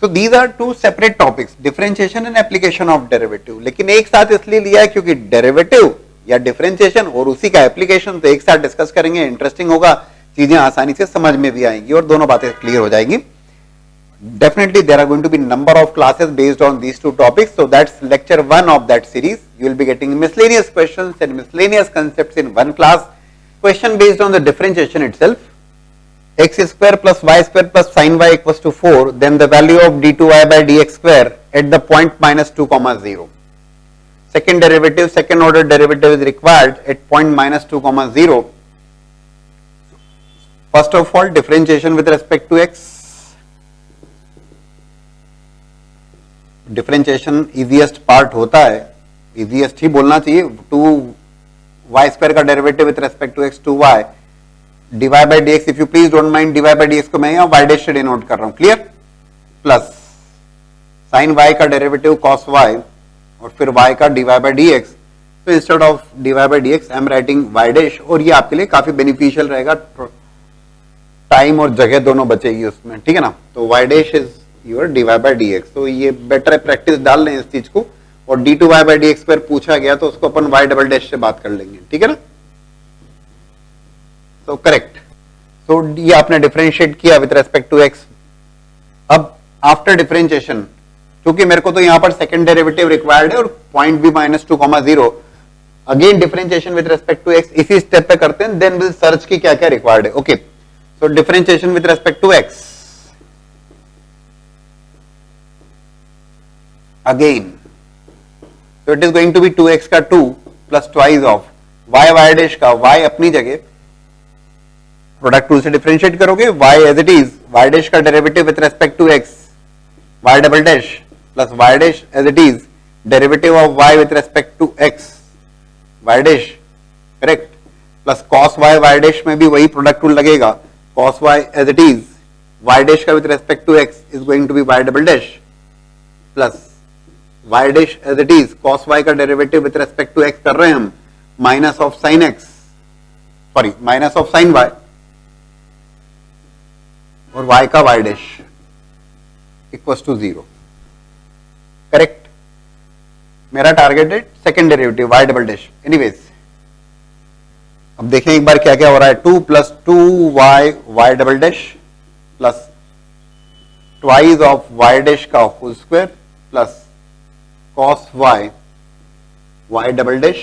So these are two separate topics, differentiation and application of derivative. लेकिन एक साथ इसलिए लिया है क्योंकि डेरिवेटिव या डिफरेंशिएशन और उसी का एप्लीकेशन तो एक साथ डिस्कस करेंगे, इंटरेस्टिंग होगा, चीजें आसानी से समझ में भी आएंगी और दोनों बातें क्लियर हो जाएंगी। Definitely there are going to be number of classes based on these two topics, so that's lecture 1 of that series. You will be getting miscellaneous questions and miscellaneous concepts in one class. Question based on the differentiation itself, x square plus y square plus sin y equals to 4, then the value of d2y by dx square at the point minus 2 comma 0. Second derivative, second order derivative is required at point minus 2 comma 0. First of all, differentiation with respect to x. Differentiation easiest part होता है, easiest ही बोलना चाहिए। 2y² का derivative with respect to x 2y dy by dx, if you please don't mind dy by dx को मैं यहां y dash से डिनोट कर रहा हूं, क्लियर, प्लस sin y का डेरिवेटिव cos y और फिर y का dy by dx। तो instead of dy by dx I am writing y dash, और ये आपके लिए काफी बेनिफिशियल रहेगा, टाइम और जगह दोनों बचेगी उसमें, ठीक है ना। तो y dash is your dy by dx, तो ये बेटर है, प्रैक्टिस डाल लें इस चीज को। और d2y by dx स्क्वायर पूछा गया तो उसको अपन y डबल डैश से बात कर लेंगे, ठीक है ना। तो करेक्ट, तो ये आपने डिफरेंशिएट किया विद रेस्पेक्ट टू x। अब आफ्टर डिफरेंशिएशन, क्योंकि मेरे को तो यहां पर सेकंड डेरिवेटिव रिक्वायर्ड है और पॉइंट भी minus 2 comma 0, again differentiation with respect to x इसी स्टेप पे करते हैं, देन विल सर्च की क्या क्या रिक्वायर्ड है। Okay, so differentiation with respect to x, again so it is going to be 2x का 2 plus twice of y dash का y अपनी जगह, प्रोडक्ट टू से डिफरेंशिएट करोगे y as it is, y dash का derivative with respect to x y double dash plus y dash as it is derivative of y with respect to x y dash, correct, plus cos y dash में भी वही product tool लगेगा, cos y as it is y dash का with respect to x is going to be y double dash plus y dash as it is cos y का derivative with respect to x कर रहे हैं हम, minus of sine x, sorry minus of sine y और y का y dash equals to 0, correct. मेरा target है second derivative y double dash. Anyways अब देखें एक बार क्या क्या हो रहा है, 2 plus 2y y double dash plus twice of y dash का whole square plus cos y y double dash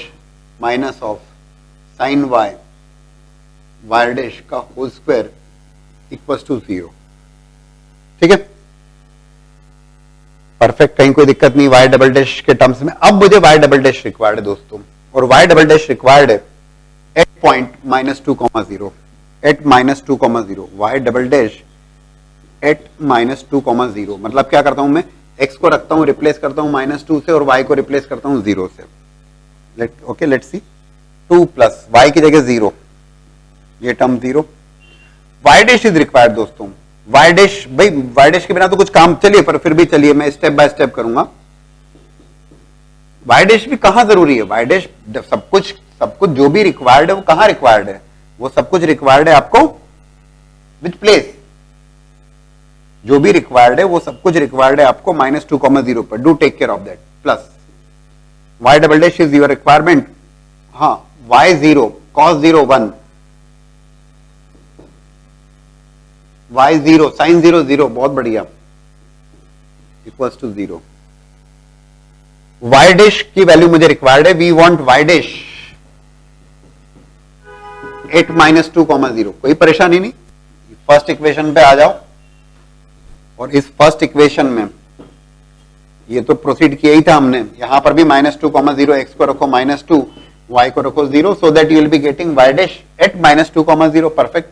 minus of sin y y dash का होल स्क्वायर इक्वल्स टू 0, ठीक है, परफेक्ट, कहीं कोई दिक्कत नहीं y डबल डैश के terms में। अब मुझे y डबल डैश रिक्वायर्ड है दोस्तों, और y डबल डैश रिक्वायर्ड है at point minus 2 comma 0, at minus 2 comma 0, y double dash at minus 2 comma 0। मतलब क्या करता हूं मैं, x को रखता हूं, रिप्लेस करता हूं माइनस 2 से और y को रिप्लेस करता हूं 0 से। Okay let's see, 2 plus y की जगह 0, ये term 0, y dash is required दोस्तों। y डैश, भाई y डैश के बिना तो कुछ काम, चलिए पर फिर भी चलिए मैं स्टेप बाय स्टेप करूंगा। y डैश भी कहां जरूरी है, y डैश सब कुछ जो भी रिक्वायर्ड है वो कहां रिक्वायर्ड है, वो सब कुछ रिक्वायर्ड है आपको विच प्लेस, जो भी रिक्वायर्ड है वो सब कुछ रिक्वायर्ड है आपको माइनस 2 कॉमा 0 पर, do take care of that, plus y double dash is your requirement, हाँ y 0 cos 0 1 y 0 sin 0 0, बहुत बढ़िया, इक्वल्स टू 0। y डैश की वैल्यू मुझे रिक्वायर्ड है, we want y dash 8 minus 2 comma 0, कोई परेशानी नहीं, फर्स्ट इक्वेशन पे आ जाओ और इस फर्स्ट इक्वेशन में ये तो प्रोसीड किया ही था हमने, यहां पर भी माइनस 2 कॉमा 0, एक्स को रखो माइनस 2, y को रखो 0, so that you will be getting y dash at minus 2 comma 0, perfect.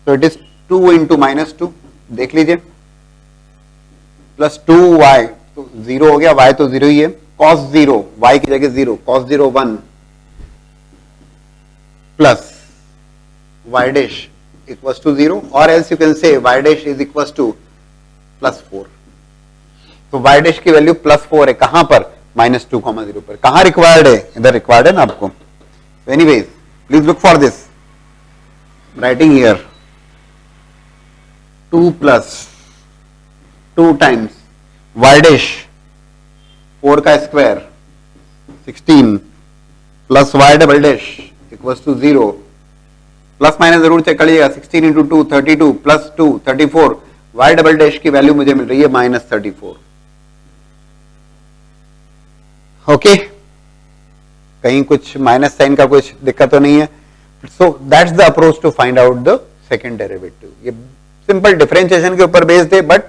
So it is 2 into minus 2, देख लीजिए, प्लस 2y, तो 0 हो गया, y तो 0 ही है, cos 0 y की जगह 0, cos 0 1 plus y dash equals to 0, और else you can say y dash is equals to plus 4। तो y डैश की वैल्यू प्लस 4 है, कहां पर, माइनस 2 कॉमा 0 पर। कहां रिक्वायर्ड है, इधर रिक्वायर्ड है ना आपको। Anyways please look for this, writing here 2 plus 2 times y dash 4 का square 16 plus y double dash equals to 0, plus minus जरूर चेक करिएगा, 16 इंटू 2 32 प्लस 2 34, वाई डबल डैश की वैल्यू मुझे मिल रही है -34। ओके, कहीं कुछ माइनस साइन का कुछ दिक्कत तो नहीं है। So that's the approach to find out the second derivative. ये सिंपल डिफरेंशिएशन के ऊपर बेस्ड है, but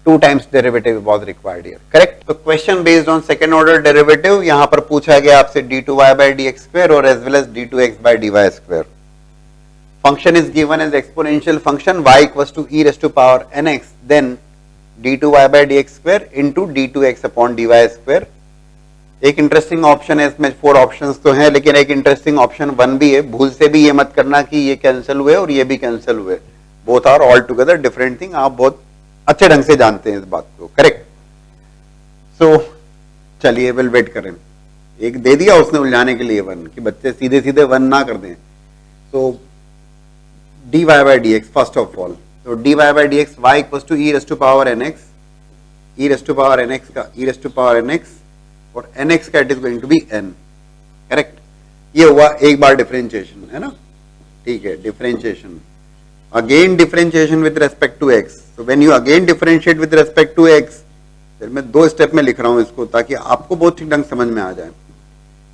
2 times derivative was required here, correct. तो question based on second order derivative, यहां पर पूछा गया आपसे d2y by dx square और as well as d2x by dy square। Function is given as exponential function y equals to e raised to power nx, then d2y by dx square into d2x upon dy square। एक interesting option है इसमें, 4 options तो हैं, लेकिन एक interesting option 1 भी है। भूल से भी ये मत करना कि ये कैंसिल हुए और ये भी कैंसिल हुए, both are all together different thing. आप बहुत अच्छे ढंग से जानते हैं इस बात को, करेक्ट। सो चलिए विल वेट करें। एक दे दिया उसने उलझाने के लिए 1 कि बच्चे सीधे सीधे 1 ना कर दें। तो dy by dx first of all, तो dy by dx y equals to e raised to power nx, e raised to power nx का e raised to power nx और nx का it is going to be n, correct. ये हुआ एक बार differentiation, है ना, ठीक है। Differentiation again, differentiation with respect to x। तो when you again differentiate with respect to x, फिर मैं 2 स्टेप में लिख रहा हूं इसको ताकि आपको बहुत ठीक ढंग समझ में आ जाए।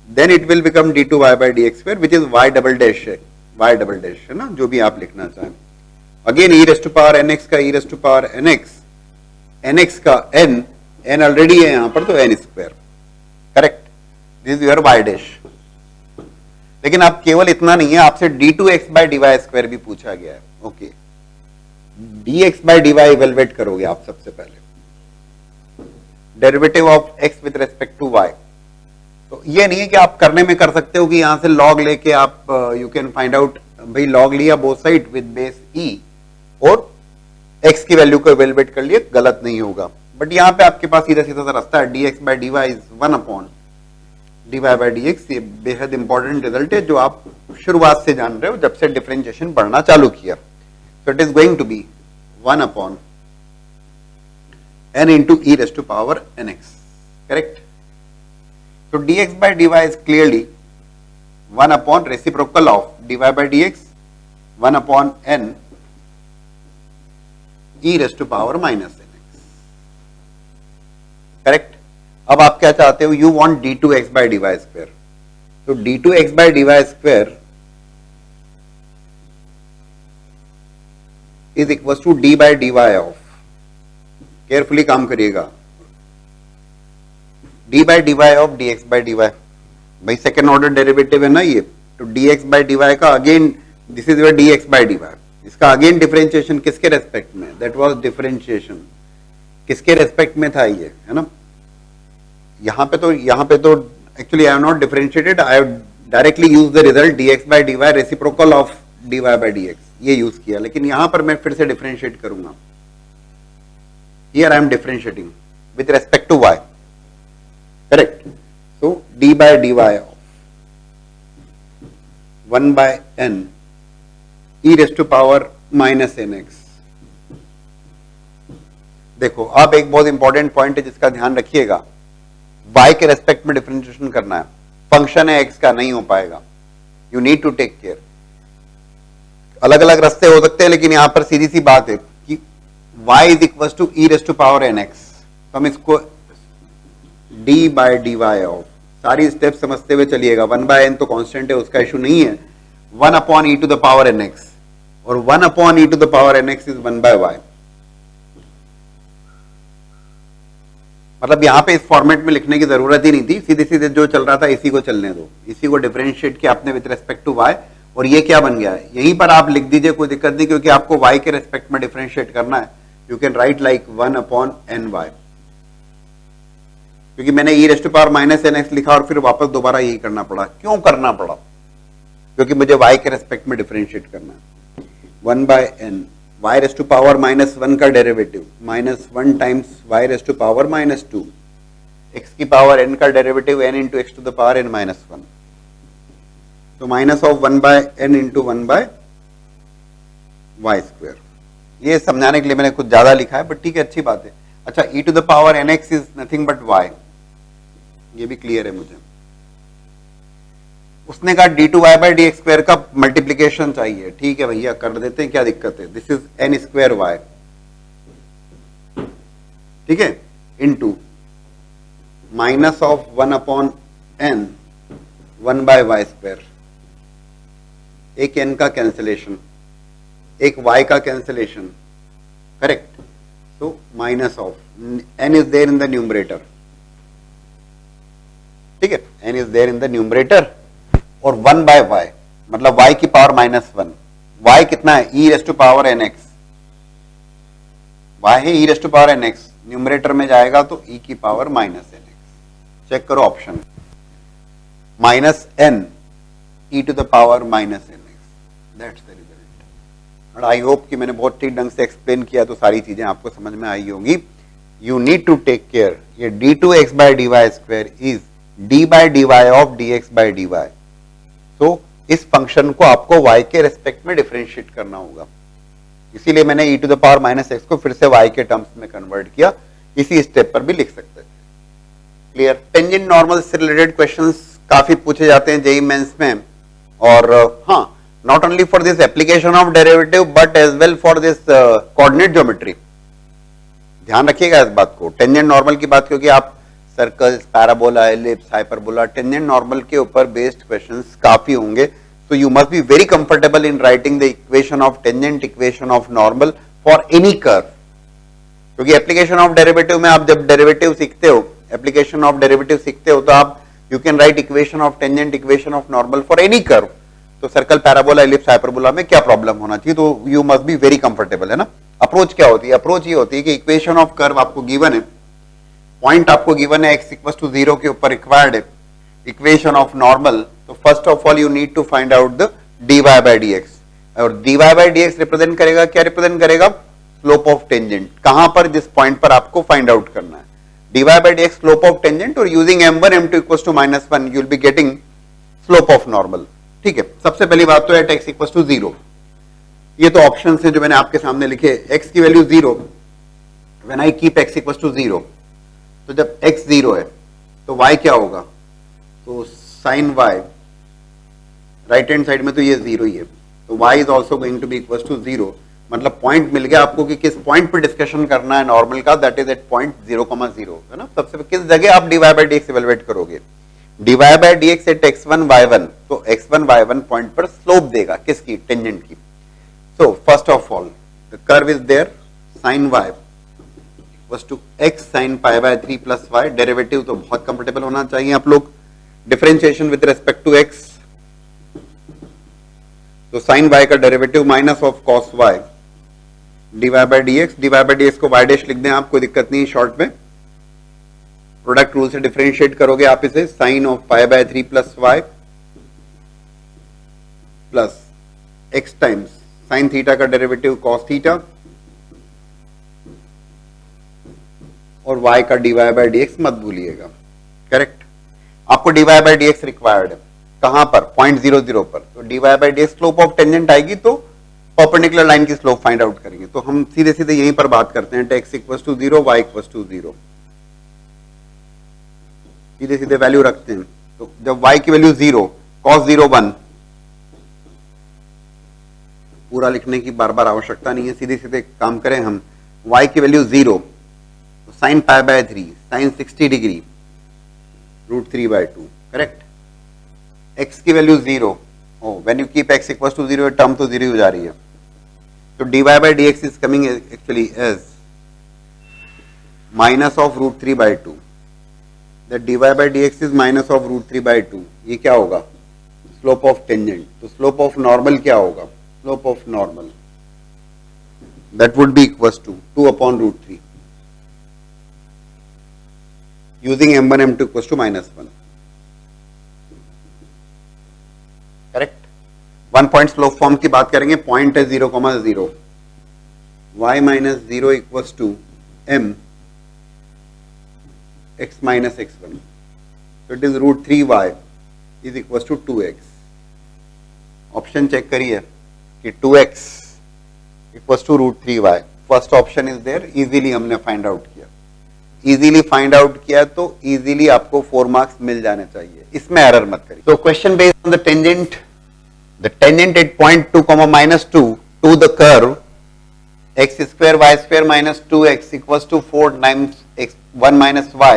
Then it will become d2y by dx square which is y double dash है, y double dash है ना, जो भी आप लिखना चाहें। Again e raised to power nx का e raised to power nx, nx का n ऑलरेडी है यहां पर, तो n square, correct. This is your y dash. लेकिन आप केवल इतना नहीं है, आपसे d2x by dy स्क्वायर भी पूछा गया है। Okay, dx by dy evaluate करोगे आप सबसे पहले, derivative of x with respect to y। तो ये नहीं है कि आप करने में कर सकते हो कि यहां से log लेके आप यू कैन फाइंड आउट, भाई log लिया both side with base e और x की वैल्यू को इवेलुएट कर लिया, गलत नहीं होगा। बट यहां पे आपके पास सीधा सीधा सा रास्ता है, dx by dy is 1 upon dy by dx। ये बेहद इंपॉर्टेंट रिजल्ट है जो आप शुरुआत से जान रहे हो जब से डिफरेंशिएशन पढ़ना चालू किया। So it is going to be 1 upon n into e raised to power nx, correct? So dx by dy is clearly 1 upon reciprocal of dy by dx, 1 upon n e raised to power minus nx, correct? अब आप क्या चाहते हो, you want d2x by dy square। तो d2x by dy square is equals to d by dy of, carefully काम करिएगा, d by dy of dx by dy। भाई second order derivative है ना ये, तो dx by dy का again, this is your dx by dy, इसका again differentiation किसके रेस्पेक्ट में, दैट वाज डिफरेंशिएशन किसके रेस्पेक्ट में था ये, है ना। यहाँ पे तो actually I have not differentiated, I have directly use the result dx by dy reciprocal of dy by dx, ये यूज किया। लेकिन यहां पर मैं फिर से डिफरेंशिएट करूंगा, here I am differentiating with respect to y, correct. So d by dy of 1 by n e raised to power minus nx। देखो अब एक बहुत इंपॉर्टेंट पॉइंट है जिसका ध्यान रखिएगा, y के रेस्पेक्ट में डिफरेंशिएशन करना है, फंक्शन है x का, नहीं हो पाएगा, you need to take care. अलग अलग रास्ते हो सकते हैं, लेकिन यहां पर सीधी सी बात है कि y is equal to e raised to power nx। तो हम इसको d by dy ऑफ, सारी स्टेप समझते हुए चलिएगा, 1 by n तो कांस्टेंट है, उसका इशू नहीं है, 1 upon e to the power nx, और 1 upon e to the power nx is 1 by y। मतलब यहां पे इस फॉर्मेट में लिखने की जरूरत ही नहीं थी, सीधे सीधे जो चल रहा था इसी को चलने दो, इसी को डिफरेंशिएट किया आपने विद रेस्पेक्ट टू y, और ये क्या बन गया है, यहीं पर आप लिख दीजिए, कोई दिक्कत नहीं, क्योंकि आपको y के रेस्पेक्ट में डिफरेंशिएट करना है। You can write like 1 upon ny, क्योंकि मैंने e raised to power minus nx लिखा और फिर वापस दोबारा यही करना पड़ा। क्यों करना पड़ा, क्योंकि मुझे y के रेस्पेक्ट में डिफरेंशिएट करना है। 1 by n y raised to power minus 1 का derivative minus 1 times y raised to power minus 2, x की पावर n का derivative n into x to the power n minus 1, तो minus of 1 by n into 1 by y square. ये समझाने के लिए मैंने कुछ ज्यादा लिखा है, बट ठीक है, अच्छी बात है। अच्छा, e to the power nx is nothing but y, ये भी क्लियर है मुझे। उसने कहा d two y by d x square का मल्टीप्लीकेशन चाहिए, ठीक है भैया कर देते हैं, क्या दिक्कत है। This is n square y, ठीक है, into minus of 1 upon n 1 by y square, एक एन का कैंसिलेशन, एक वाई का कैंसिलेशन, करेक्ट। तो minus of n is there in the numerator, ठीक है, n is there in the numerator, और 1 बाय वाई मतलब y की पावर -1, y कितना है e raise to power nx, y है e raise to power nx, numerator में जाएगा तो e की पावर -nx। चेक करो option, -n e to the power -nx, that's the result. और आई होप कि मैंने बहुत ठीक ढंग से एक्सप्लेन किया तो सारी चीजें आपको समझ में आई होंगी। You need to take care, ये d2x by dy square is d by dy of dx by dy। तो इस फंक्शन को आपको y के रेस्पेक्ट में डिफरेंशिएट करना होगा, इसीलिए मैंने e to the power -x को फिर से y के टर्म्स में कन्वर्ट किया, इसी स्टेप पर भी लिख सकते थे। क्लियर। टेंजेंट नॉर्मल से रिलेटेड क्वेश्चंस काफी पूछे जाते हैं जेईई मेंस में, और हाँ, not only for this application of derivative but as well for this coordinate geometry. ध्यान रखिएगा इस बात को, टेंजेंट नॉर्मल की बात, क्योंकि आप circles, parabola, ellipse, hyperbola, tangent normal के ऊपर बेस्ड क्वेश्चंस काफी होंगे। So you must be very comfortable in writing the equation of tangent, equation of normal for any curve, क्योंकि एप्लीकेशन ऑफ डेरिवेटिव में आप जब डेरिवेटिव सीखते हो, एप्लीकेशन ऑफ डेरिवेटिव सीखते हो, तो आप you can write equation of tangent, equation of normal for any curve. तो सर्कल, पैराबोला, एलिप्स, हाइपरबोला में क्या प्रॉब्लम होना चाहिए, तो you must be very comfortable, है ना। अप्रोच क्या होती है, अप्रोच ये होती है कि इक्वेशन ऑफ कर्व आपको गिवन है, पॉइंट आपको गिवन है x इक्वल्स टू 0 के ऊपर रिक्वायर्ड है, इक्वेशन ऑफ नॉर्मल। तो first of all you need to find out the dy by dx, और dy बाय dx रिप्रेजेंट करेगा, क्या रिप्रेजेंट करेगा, स्लोप ऑफ टेंजेंट। कहां पर, जिस पॉइंट पर आपको फाइंड आउट करना है, dy by dx slope of tangent, और using m1 m2 equals to -1 you will be getting slope of normal. ठीक है, सबसे पहली बात तो एट x इक्वल्स टू 0, ये तो ऑप्शन है जो मैंने आपके सामने लिखे। x की value 0, when I keep x equals to 0, तो जब x 0 है तो y क्या होगा, तो sine y, right hand side में तो ये 0 ही है, तो y is also going to be equal to 0। मतलब पॉइंट मिल गया आपको कि किस पॉइंट पर डिस्कशन करना है नॉर्मल का, दैट इज एट पॉइंट 0,0, है ना। सबसे किस जगह आप dy बाय dx इवैल्यूएट करोगे, dy by dx at x1 y1, तो x1 y1 पॉइंट पर स्लोप देगा, किसकी, टेंजेंट की। So first of all the curve is there, sine y equals to x sin pi by 3 plus y, derivative तो बहुत comfortable होना चाहिए आप लोग। Differentiation with respect to x, तो साइन y का derivative minus of cos y, dy by dx को y dash लिख दें आप, कोई दिक्कत नहीं शॉर्ट में। प्रोडक्ट रूल से डिफरेंशिएट करोगे आप इसे, sine of pi by 3 plus y plus x times sine theta का डेरिवेटिव कॉस थीटा, और y का dy बाय dx मत भूलिएगा, करेक्ट। आपको dy बाय dx रिक्वायर्ड है, कहां पर, पॉइंट 0,0 पर, तो dy by dx slope of tangent आएगी तो परपेंडिकुलर लाइन की स्लोप फाइंड आउट करेंगे। तो हम सीधे सीधे यहीं पर बात करते हैं, x equals to 0, y equals to 0, सीधे सीधे वैल्यू रखते हैं। तो जब y की वैल्यू 0, cos 0 1, पूरा लिखने की बार बार आवश्यकता नहीं है, सीधे सीधे काम करें हम। y की value 0, sine pi by 3, sine 60 degree, √3/2, correct. x की value 0, when you keep x equals to 0, term तो 0 हो जा रही है, तो dy by dx is coming actually as minus of √3/2, that dy by dx is minus of √3/2। ये क्या होगा, स्लोप ऑफ टेंजेंट। तो स्लोप ऑफ नॉर्मल क्या होगा, slope of normal that would be equals to 2/√3, using m1 m2 equals to -1, correct. 1 point slope form की बात करेंगे, point है 0,0, y minus 0 equals to m x minus x1, तो it is √3y is equals to 2x। Option check करिए कि 2x equals to √3y, first option is there, easily हमने find out किया। Easily find out किया तो easily आपको 4 marks मिल जाने चाहिए, इसमें एरर मत करिए। तो question based on the tangent at point 2 comma -2 to the curve x square y square minus 2x equals to 4 times x 1 minus y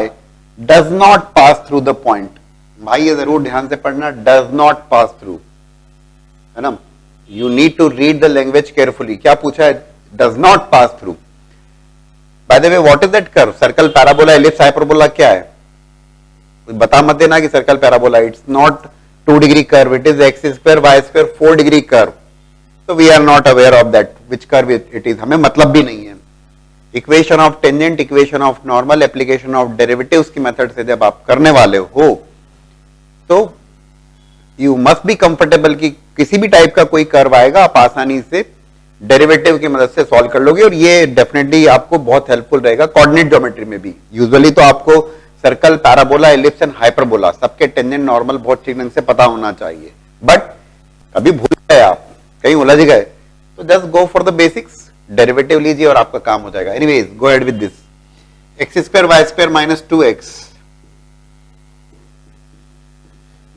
does not pass through the point। भाई ये जरूर ध्यान से पढ़ना, does not pass through, है ना। You need to read the language carefully। क्या पूछा है? does not pass through। By the way, what is that curve? Circle, parabola, ellipse, hyperbola क्या है? बता मत देना कि circle parabola, it's not 2 degree curve, it is x square y square 4 degree curve। So we are not aware of that which curve it is, हमें मतलब भी नहीं है। Equation of tangent, equation of normal, application of derivatives की method से जब आप करने वाले हो तो यू मस्ट बी कंफर्टेबल कि किसी भी टाइप का कोई कर्व आएगा आप आसानी से डेरिवेटिव की मदद से सॉल्व कर लोगे, और ये डेफिनेटली आपको बहुत हेल्पफुल रहेगा कोऑर्डिनेट ज्योमेट्री में भी। यूजुअली तो आपको circle, parabola, ellipse and hyperbola सबके टेंजेंट नॉर्मल बहुत ठीक ढंग से पता होना चाहिए, बट कभी भूल गए आप, कहीं उलझ गए तो just go for the basics, derivative लीजिए और आपका काम हो जाएगा। Anyways go ahead with this. X square y square minus 2x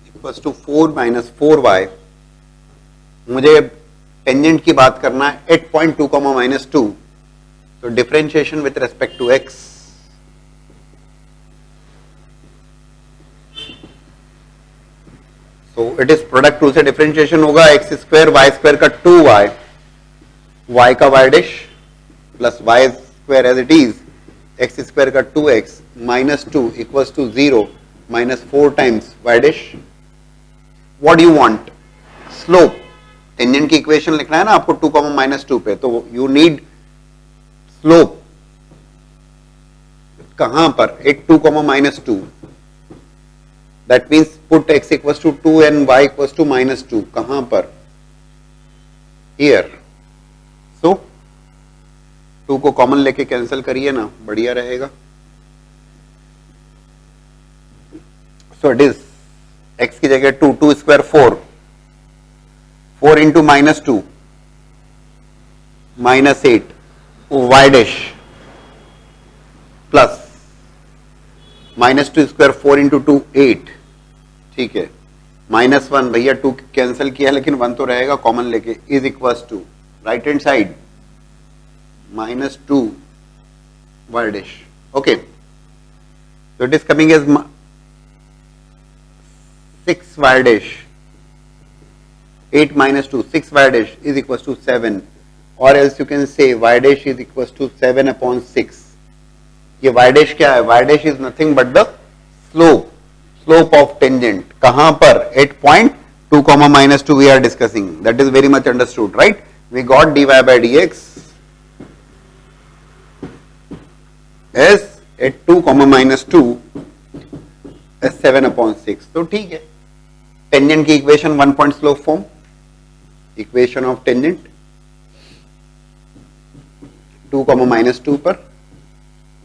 equals to 4 minus 4y। मुझे टेंजेंट की बात करना है एट पॉइंट 2 comma -2, तो differentiation with respect to x। तो इट इज प्रोडक्ट 2 से डिफरेंशिएशन होगा, एक्स स्क्वायर वाई स्क्वायर का 2y, y का y dash plus y square as it is, x square का 2x minus 2 equals to 0 minus 4 times y dash. What do you want? Slope. Tangent की equation लिखना है ना आपको 2 comma -2 पे, तो यू नीड स्लोप। कहां पर? At 2 comma -2। That means put x equals to 2 and y equals to -2। कहां पर? हियर। सो 2 को कॉमन लेके कैंसिल करिए ना, बढ़िया रहेगा। सो इट इज x की जगह 2, 2 square 4 into -2 -8 y dash plus -2 square 4 into 2 8, ठीक है, -1 भैया 2 कैंसिल किया लेकिन 1 तो रहेगा कॉमन लेके, is equals to right hand side -2 y dash. Okay, so it is coming as 6y dash, 8 minus 2, 6y dash is equals to 7, or else you can say y dash is equals to 7 upon 6। ये y dash क्या है? y dash is nothing but the slope of tangent। कहां पर? at point 2 comma -2 we are discussing, that is very much understood, right? We got dy by dx as at 2 comma -2 as 7 upon 6। तो ठीक है, tangent की equation 1 point slope form, equation of tangent 2 comma -2 पर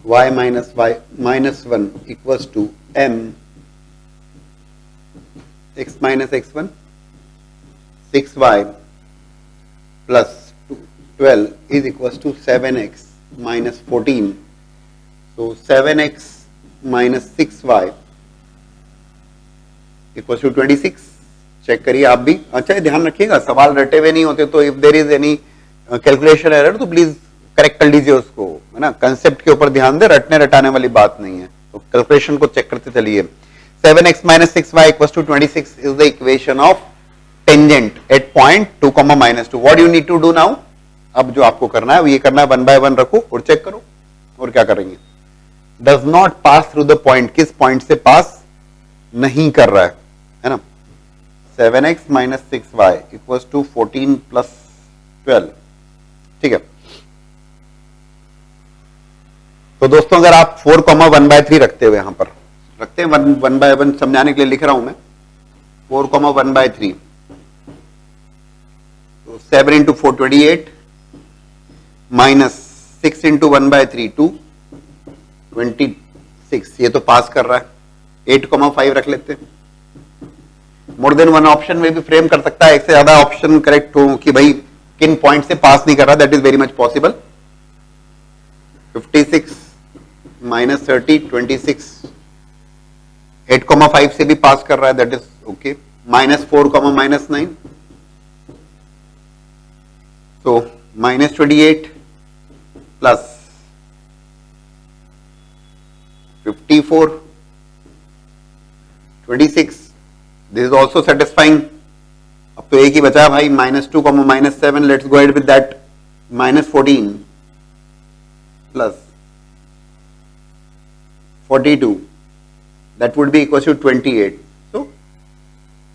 y minus y minus 1 equals to m x minus x1, 6y plus 12 is equals to 7x minus 14। So 7x minus 6y equals to 26। Check करिए आप भी। अच्छा, ध्यान रखिएगा सवाल रटे हुए नहीं होते, तो if there is any calculation error तो प्लीज करेक्ट कर लीजिए उसको, है ना। कंसेप्ट के ऊपर ध्यान दे, रटने रटाने वाली बात नहीं है, तो कैलकुलेशन को चेक करते चलिए। 7x minus 6y equals to 26 is the equation of tangent at point 2 comma -2। what you need to do now? अब जो आपको करना है वो ये करना है, 1 by 1 रखो और चेक करो। और क्या करेंगे? does not pass through the point, किस पॉइंट से पास नहीं कर रहा है ना। 7x minus 6y equals to 14 plus 12, ठीक है। तो दोस्तों अगर आप 4 comma 1 by 3 रखते हुए यहां पर रखते हैं, 1 by 1 समझाने के लिए लिख रहा हूं मैं, 4 comma 1 by 3, तो 7 into 4 28 minus 6 into 1 by 3 2 26, ये तो पास कर रहा है। 8 comma 5 रख लेते हैं। मोर देन वन ऑप्शन में भी फ्रेम कर सकता है, एक से ज्यादा ऑप्शन करेक्ट हो कि भाई किन पॉइंट से पास नहीं कर रहा, that is very much possible. 56 -30, 26, 8,5 से भी पास कर रहा है, दैट इज ओके। -4, -9, तो -28 plus 54, 26, this is also satisfying. अब तो एक ही बचा भाई, -2, -7, let's go ahead with that, -14 plus 42, that would be equal to 28. So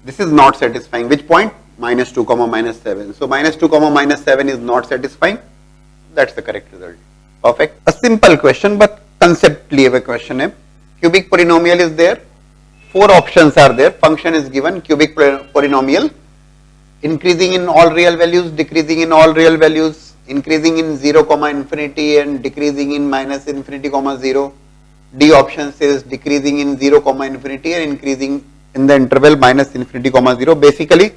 this is not satisfying. Which point? -2, -7. So -2, -7 is not satisfying. That's the correct result. Perfect. A simple question, but conceptually a question है. Cubic polynomial is there. 4 options are there. Function is given. Cubic polynomial. Increasing in all real values, decreasing in all real values, increasing in 0, infinity and decreasing in -infinity, 0. D option says decreasing in 0, infinity and increasing in the interval -infinity, 0. Basically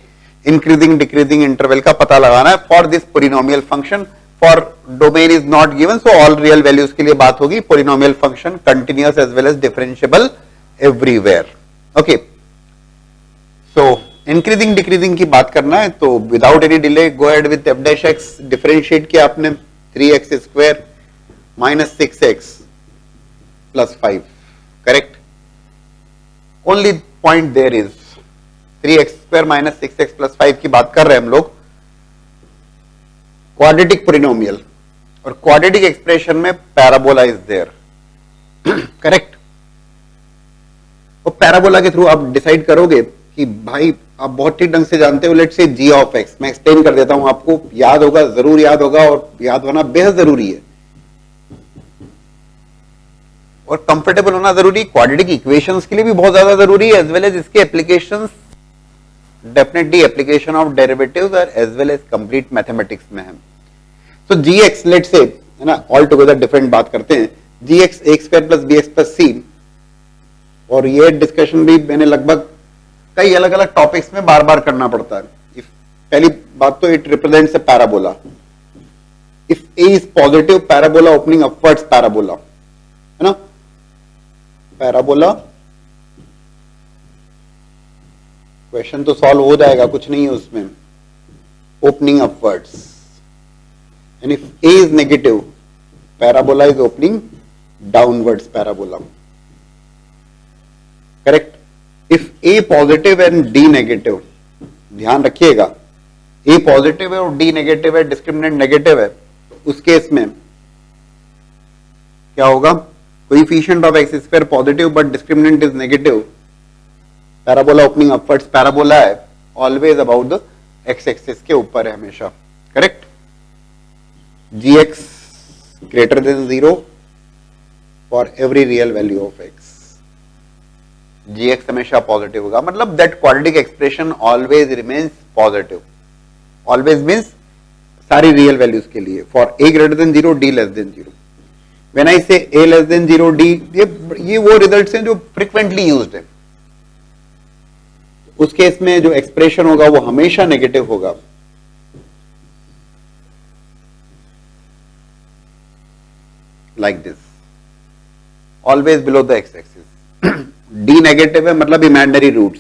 increasing decreasing interval का पता लगाना है for this polynomial function. For domain is not given, so all real values के लिए बात होगी। polynomial function continuous as well as differentiable everywhere. Okay, so increasing decreasing की बात करना है तो without any delay go ahead with f dash x। Differentiate किया आपने 3x square -6x plus 5, correct. Only point there is 3x square -6x plus 5 की बात कर रहे हैं हम लोग, क्वाड्रेटिक पोलिनोमियल, और क्वाड्रेटिक एक्सप्रेशन में पैराबोला इज देयर, करेक्ट। और पैराबोला के थ्रू आप डिसाइड करोगे कि भाई आप बहुत ठीक ढंग से जानते हो, let's say g of x, मैं एक्सप्लेन कर देता हूं आपको, याद होगा, जरूर याद होगा, और याद होना बेहद जरूरी है और कंफर्टेबल होना जरूरी। क्वाड्रेटिक इक्वेशंस के लिए भी बहुत ज्यादा जरूरी है, एज वेल एज इसके applications, definitely application of derivatives और as well as complete mathematics में है। सो gx लेट्स से, है ना, ऑल टुगेदर डिफरेंट बात करते हैं, gx a² plus bx plus c, और ये डिस्कशन भी मैंने लगभग कई अलग अलग टॉपिक्स में बार बार करना पड़ता है। पहली बात तो it represents a parabola. If a is positive, parabola opening upwards parabola, है ना, पैराबोला, क्वेश्चन तो सॉल्व हो जाएगा, कुछ नहीं है उसमें, opening upwards, and if a is negative, parabola is opening downwards parabola, correct. If a positive and d negative, ध्यान रखिएगा, ए पॉजिटिव है और डी नेगेटिव है, डिस्क्रिमिनेंट नेगेटिव है, उस केस में क्या होगा, coefficient of x square positive but discriminant is negative, parabola opening upwards parabola है, always about the x axis के ऊपर है हमेशा, correct. gx greater than 0 for every real value of x, gx हमेशा पॉजिटिव होगा, मतलब that quadratic expression always remains positive, always means सारी real values के लिए, for a greater than 0, d less than 0। When आई से a लेस देन 0, d, ये वो results हैं जो फ्रिक्वेंटली यूज्ड है, उस केस में जो एक्सप्रेशन होगा वो हमेशा नेगेटिव होगा। Like this, always below the x axis. D negative है मतलब इमेजिनरी रूट्स,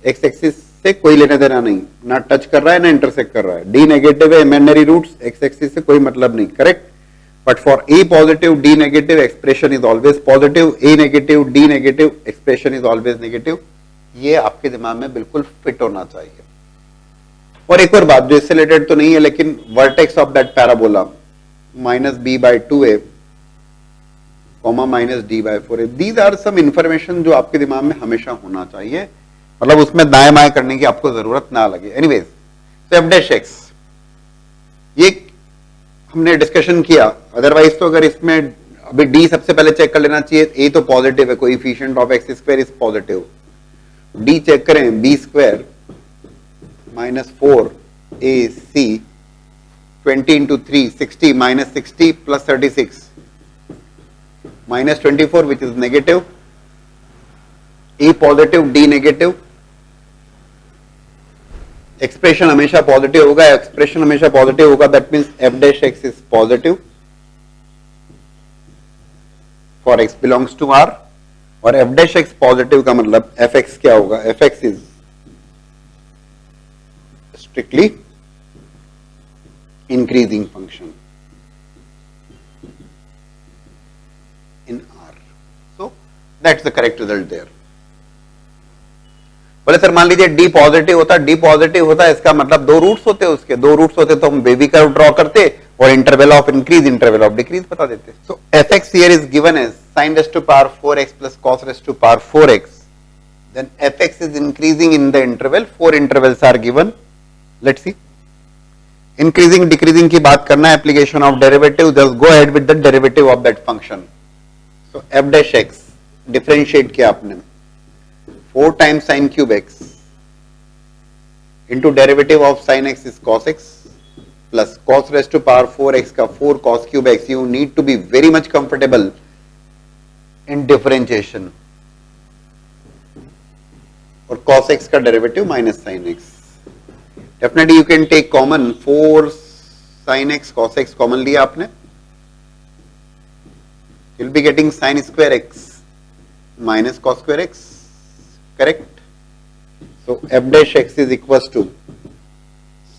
एक्स एक्सिस से कोई लेना देना नहीं, ना टच कर रहा है ना इंटरसेक्ट कर रहा है। डी नेगेटिव है, इमेजिनरी रूट्स, एक्स एक्सिस से कोई मतलब नहीं, correct. But for a positive, D negative, expression is always positive, A negative, D negative, expression is always negative. ये आपके दिमाग में बिल्कुल फिट होना चाहिए। और एक और बात जो इससे रिलेटेड तो नहीं है, लेकिन vertex of that parabola -b/2a, -d/4a, these are some information जो आपके दिमाग में हमेशा होना चाहिए, मतलब उसमें दाएं बाएं करने की आपको जरूरत ना लगे। एनीवेज, तो f डैश x, ये हमने डिस्कशन किया, अदरवाइज तो अगर इसमें अभी d सबसे पहले चेक कर लेना चाहिए, a तो पॉजिटिव है, coefficient of x square is positive, d check करें, b square -4ac 20 into 3 60 -60 plus 36 -24 which is negative, a positive, d negative, expression हमेशा पॉजिटिव होगा, एक्सप्रेशन हमेशा पॉजिटिव होगा, that means f dash x is positive for x belongs to R, और f dash x positive का मतलब f x क्या होगा, f x is strictly increasing function in R. So that's the correct result there. बोले sir मान लीजिए d positive होता, d positive होता, इसका मतलब दो रूट्स होते, उसके दो रूट्स होते तो हम बेबी कर्व ड्रॉ करते और interval of increase interval of decrease बता देते. So f x here is given as sin raised to power 4x plus cos raised to power 4x. Then fx is increasing in the interval. 4 intervals are given. Let's see. Increasing decreasing की बात करना है, application of derivative. Just go ahead with the derivative of that function. So f dash x differentiate किया आपने 4 times sin cube x into derivative of sin x is cos x plus cos raised to power 4x का 4 cos cube x. You need to be very much comfortable in differentiation. और cos x का derivative minus sin x. Definitely you can take common 4 sin x cos x common लिया आपने, you'll be getting sin square x minus cos square x. Correct? So f dash x is equals to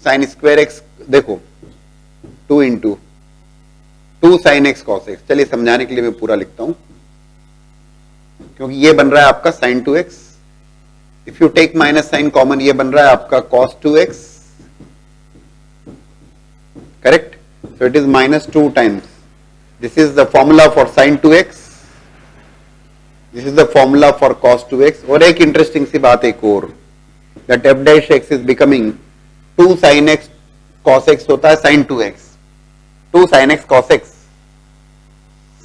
sin square x, देखो 2 into 2 sin x cos x. चलिए समझाने के लिए मैं पूरा लिखता हूं, क्योंकि ये बन रहा है आपका sin 2x. If you take minus sine common, ये बन रहा है आपका cos 2x. Correct? So it is minus 2 times. This is the formula for sin 2x. This is the formula for cos 2x. और एक इंटरेस्टिंग सी बात एक और, that f dash x is becoming 2 sin x cos x होता है sin 2x. 2 sin x cos x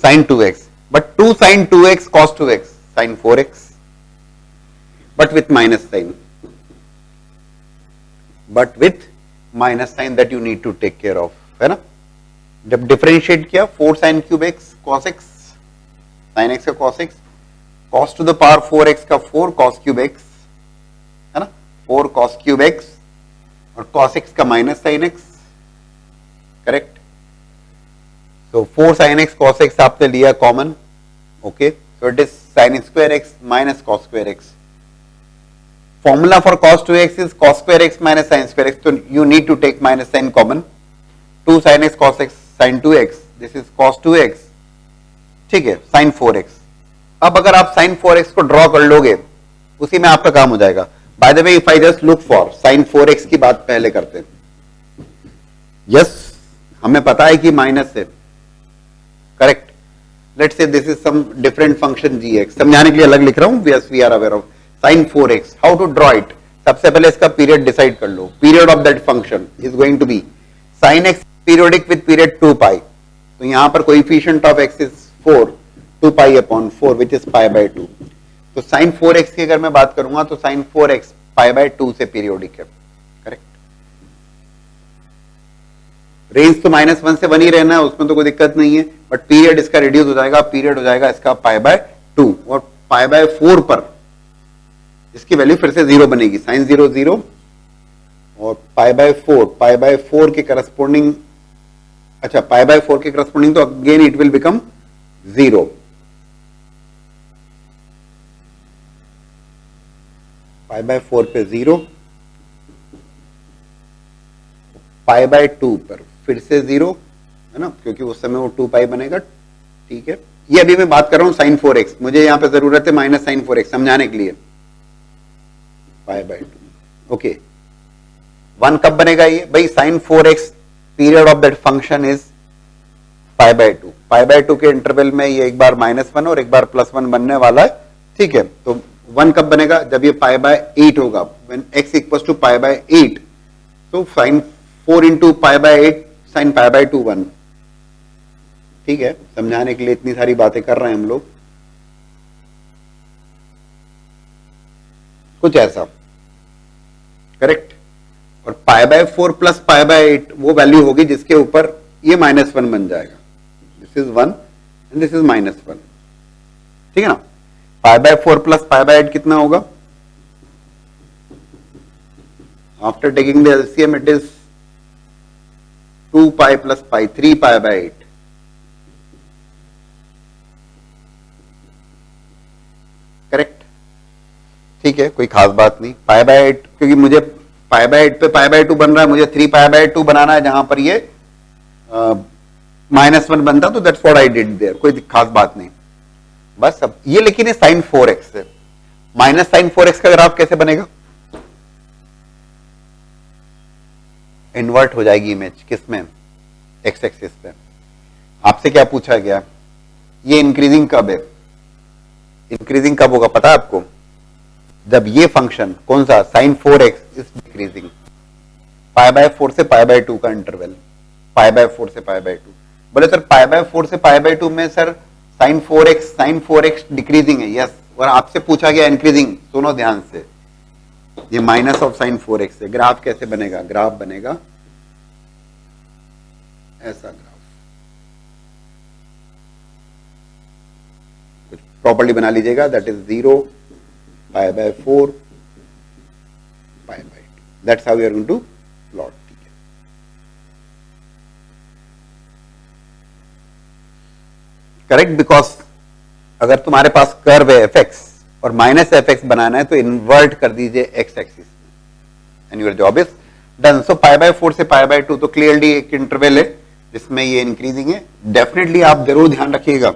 sin 2x, but 2 sin 2x cos 2x sin 4x, but with minus sign. But with minus sign that you need to take care of, है ना? जब differentiate किया 4 sin cube x cos x, sin x का cos x, cos to the power 4x का 4 cos cube x, है ना? 4 cos cube x और cos x का minus sin x. Correct? So 4 sin x cos x आपने लिया common. Okay, so it is sin square x minus cos square x. Formula for cos 2x is cos square x minus sin square x. So you need to take minus sign common. 2 sin x cos x sin 2x. This is cos 2x. ठीक है, sin 4x. अब अगर आप sin 4x को draw कर लोगे, उसी में आपका काम हो जाएगा. By the way, if I just look for sin 4x की बात पहले करते हैं. Yes, हमें पता है कि माइनस है. Correct? Let's say this is some different function gx. समझाने के लिए अलग लिख रहा हूं. Yes, we are aware of sin 4x. How to draw it? सबसे पहले इसका पीरियड डिसाइड कर लो. Period of that function is going to be sin x periodic with period 2 pi. तो यहां पर coefficient of x is 4, 2 pi upon 4 which is pi by 2. तो sin 4x की अगर मैं बात करूंगा तो sin 4x पाई बाय 2 से पीरियोडिक है. करेक्ट? रेंज तो -1 से 1 ही रहना है, उसमें तो कोई दिक्कत नहीं है, बट पीरियड इसका रिड्यूस हो जाएगा. पीरियड हो जाएगा इसका पाई बाय 2 और पाई बाय 4 पर इसकी वैल्यू फिर से 0 बनेगी. sin 0 0 और पाई बाय 4 के करस्पॉन्डिंग, अच्छा पाई बाय 4 के करस्पॉन्डिंग तो again it will become 0. Pi by 4 पे 0, पाई बाय 2 पर फिर से 0, है ना, क्योंकि उस समय वो 2 पाई बनेगा. ठीक है, ये अभी मैं बात कर रहा हूं sin 4x. मुझे यहां पे जरूरत है माइनस sin 4x समझाने के लिए. पाई बाय 2. ओके, 1 कब बनेगा ये भाई? sin 4x period of that function is pi by 2. Pi by 2 के इंटरवल में ये एक बार -1 और एक बार +1 बनने वाला है. ठीक है, तो 1 कब बनेगा? जब ये पाई बाय 8 होगा. When x equals to pi by 8, तो sin 4 into pi by 8 sin pi by 2 1. ठीक है, समझाने के लिए इतनी सारी बातें कर रहे हैं हम लोग. कुछ ऐसा. करेक्ट? और पाई बाय 4 प्लस पाई बाय 8 वो वैल्यू होगी जिसके ऊपर ये -1 बन जाएगा. This is 1 and this is -1. ठीक है ना? पाई बाय 4 प्लस पाई बाय 8 कितना होगा? After taking the LCM it is 2 pi plus pi, 3 pi by 8. ठीक है, कोई खास बात नहीं। पाई बाय 8, क्योंकि मुझे पाई बाय 8 पे पाई बाय 2 बन रहा है, मुझे 3 पाई बाय 2 बनाना है जहां पर ये -1 बनता, तो that's what I did there, कोई खास बात नहीं बस। अब ये लेकिन है sin 4x है, माइनस sin 4x का ग्राफ कैसे बनेगा? इन्वर्ट हो जाएगी इमेज, किसमें? एक्स एक्सिस पे। आपसे क्या पूछा गया, ये इंक्रीजिंग कब है? इंक्रीजिंग कब होगा पता है आपको? जब ये फंक्शन कौन सा sin 4x is decreasing, pi by 4 से पाई बाय 2 का इंटरवल, पाई बाय 4 से पाई बाय 2। बोले सर पाई बाय 4 से पाई बाय 2 में सर sin 4x डिक्रीजिंग है, यस। और आपसे पूछा गया इंक्रीजिंग, सुनो ध्यान से, ये माइनस ऑफ sin 4x है। ग्राफ कैसे बनेगा? ग्राफ बनेगा ऐसा ग्राफ, कुछ प्रॉपर्ली बना लीजिएगा, that is 0 pi by 4 pi by 2, that's how we are going to plot. ठीक है, करेक्ट, बिकॉज अगर तुम्हारे पास कर्व है fx और माइनस fx बनाना है तो इन्वर्ट कर दीजिए x axis and your job is done. So pi by 4 से पाई बाय 2 तो क्लियरली एक इंटरवल है जिसमें ये इंक्रीजिंग है। डेफिनेटली आप जरूर ध्यान रखिएगा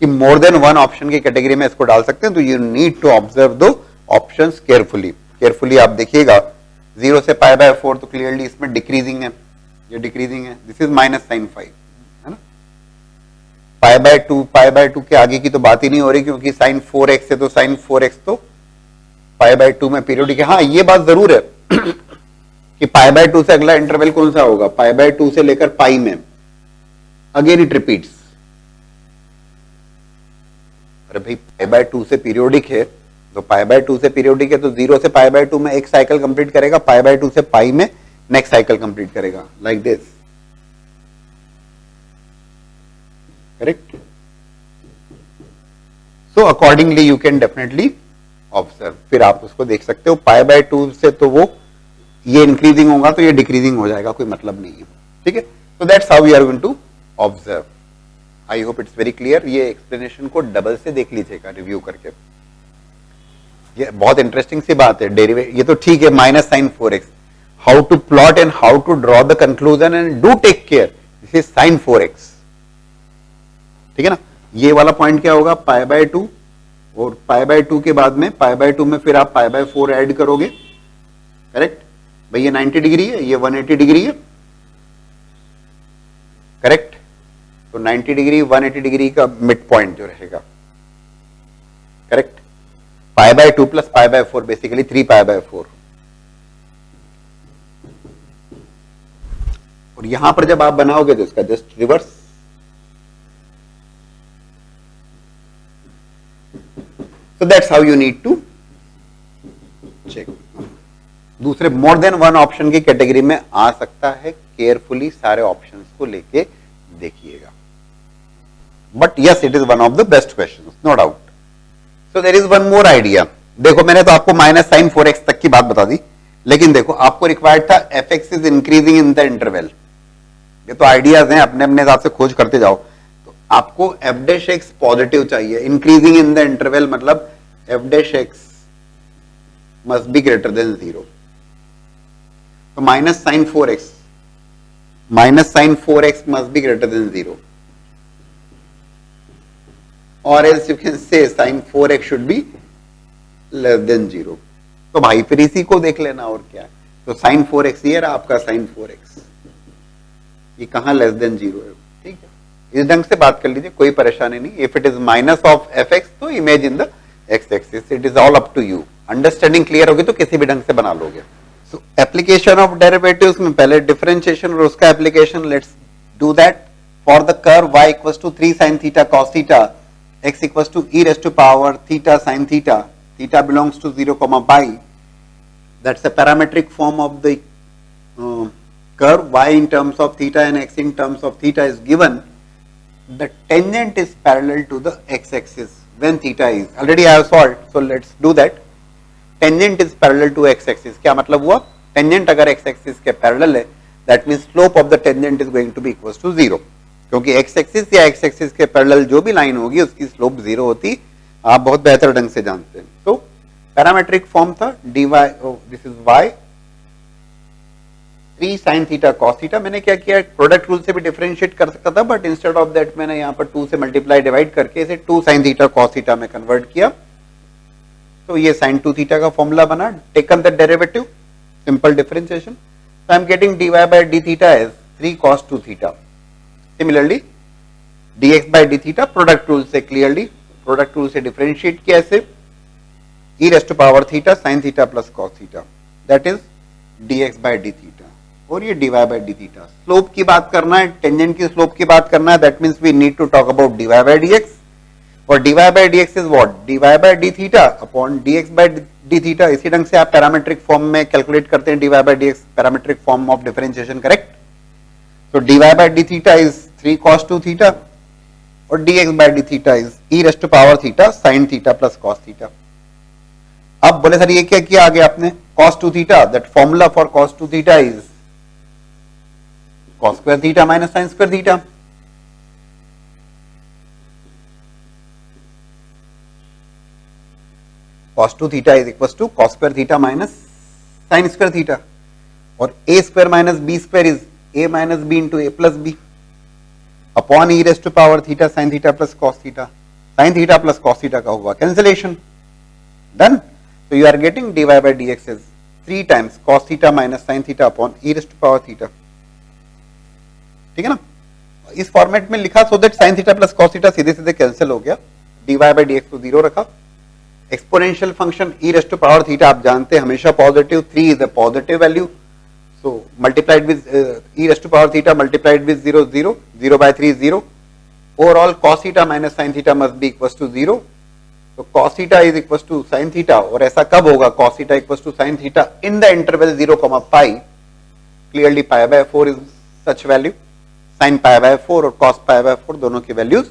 कि मोर देन वन ऑप्शन की कैटेगरी में इसको डाल सकते हैं, तो यू नीड टू ऑब्जर्व दो ऑप्शंस केयरफुली। केयरफुली आप देखिएगा, 0 से पाई बाय 4 तो क्लियरली इसमें डिक्रीजिंग है, ये डिक्रीजिंग है, दिस इज माइनस sin 5 है ना। पाई बाय 2 के आगे की तो बात ही नहीं हो रही, क्योंकि sin 4x है तो sin 4x तो पाई बाय 2 में पीरियोडिक है। हाँ ये बात जरूर है कि पाई बाय 2 से अगला इंटरवल कौन सा होगा? पाई बाय 2 से लेकर पाई में, अगेन इट रिपीट्स। अरे भाई पाई बाय 2 से पीरियोडिक है तो पाई बाय 2 से पीरियोडिक है तो 0 से पाई बाय 2 में एक साइकिल कंप्लीट करेगा, पाई बाय 2 से पाई में नेक्स्ट साइकिल कंप्लीट करेगा, like this, correct. So accordingly you can definitely observe, फिर आप उसको देख सकते हो। पाई बाय 2 से तो वो ये इंक्रीजिंग होगा तो ये डिक्रीजिंग हो जाएगा, कोई मतलब नहीं है, ठीक है। तो that's how we are going to observe. I hope it's very clear. ये एक्सप्लेनेशन को डबल से देख लीजिएगा रिव्यू करके, ये बहुत इंटरेस्टिंग सी बात है। डेरिवेटिव ये तो ठीक है, minus sin 4x, how to plot and how to draw the conclusion and do take care, this is sin 4x, ठीक है ना। ये वाला पॉइंट क्या होगा? पाई बाय 2, और पाई बाय 2 के बाद में पाई बाय 2 में फिर आप पाई बाय 4 ऐड करोगे, करेक्ट। भाई ये 90 डिग्री है, ये 180 डिग्री है, करेक्ट। तो 90 डिग्री 180 डिग्री का मिड पॉइंट जो रहेगा, correct. Pi by 2 plus pi by 4 basically 3 pi by 4। और यहां पर जब आप बनाओगे तो इसका just reverse, so that's how you need to check। दूसरे मोर देन वन ऑप्शन की कैटेगरी में आ सकता है, केयरफुली सारे ऑप्शंस को लेके देखिएगा, but yes it is one of the best questions, no doubt. So there is one more idea. देखो मैंने तो आपको माइनस sin 4x तक की बात बता दी, लेकिन देखो आपको रिक्वायर्ड था fx is increasing in the interval. ये तो आइडियाज हैं, अपने अपने हिसाब से खोज करते जाओ। आपको f' पॉजिटिव चाहिए, इंक्रीजिंग इन द इंटरवल, मतलब f' must be greater than 0। तो minus sin 4x must be greater than 0, और एल्स यू कैन से sin 4x should be less than 0। तो भाई फिर इसी को देख लेना, और क्या है। तो sin 4x ये रहा आपका sin 4x, ये कहां लेस देन 0 है, ठीक है। इस ढंग से बात कर लीजिए, कोई परेशानी नहीं। If it is minus of fx तो image in the x axis, it is all up to you. Understanding clear होगी तो किसी भी ढंग से बना लोगे। सो एप्लीकेशन ऑफ डेरिवेटिव्स में पहले डिफरेंशिएशन और उसका application, let's do that. For the curve y equals to 3 sin theta cos theta, x equals to e raised to power theta sin theta, theta belongs to 0, pi, that's a parametric form of the curve. Y in terms of theta and x in terms of theta is given. The tangent is parallel to the x axis when theta is, already I have solved, so let's do that. Tangent is parallel to x axis, क्या मतलब हुआ? Tangent अगर x axis के parallel है, that means slope of the tangent is going to be equals to 0, क्योंकि x axis या x axis के parallel जो भी लाइन होगी उसकी स्लोप 0 होती, आप बहुत बेहतर ढंग से जानते हैं। तो पैरामेट्रिक फॉर्म था dy, this is y 3 sin theta cos theta. मैंने क्या किया, प्रोडक्ट रूल से भी डिफरेंशिएट कर सकता था, बट इंस्टेड ऑफ दैट मैंने यहाँ पर 2 से मल्टीप्लाई डिवाइड करके इसे 2 sin थीटा cos थीटा में कन्वर्ट किया। तो ये sin 2 थीटा का फॉर्मूला बना, taken the derivative, simple differentiation, so I'm getting dy by d theta as 3 cos 2 theta. Similarly dx by d theta product rule से, clearly product rule से differentiate किया इसे, e raised to power theta sin theta plus cos theta, that is dx by d theta, और ये dy by d theta। Slope की बात करना है, टेंजेंट की स्लोप की बात करना है, that means we need to talk about dy by dx, और dy by dx is what, dy by d theta upon dx by d theta। इसी ढंग से आप पैरामेट्रिक फॉर्म में कैलकुलेट करते हैं dy by dx, parametric form of differentiation, correct. तो dy by d theta is 3 cos 2 theta और dx by d theta is e raised to power theta sin theta plus cos theta। अब बोले sir ये क्या किया आगे आपने, cos 2 theta, that formula for cos 2 theta is cos square theta minus sin square theta। cos 2 theta is equals to cos square theta minus sin square theta, और a square minus b square is a minus b into a plus b upon e raised to power theta sin theta plus cos theta। sin theta plus cos theta का हुआ cancellation, done। So you are getting dy by dx is 3 times cos theta minus sin theta upon e raised to power theta, ठीक है ना। इस format में लिखा so that sin theta plus cos theta सीधे सीधे कैंसिल हो गया, dy by dx को 0 रखा। Exponential function e raised to power theta आप जानते हैं हमेशा positive, 3 is a positive value, so multiplied with e raised to power theta multiplied with 0 0, 0 by 3 0, overall cos theta minus sin theta must be equals to 0, so cos theta is equals to sin theta, और ऐसा कब होगा, cos theta equals to sin theta in the interval 0 comma pi, clearly pi by 4 is such value, sin pi by 4 और cos pi by 4 दोनों की values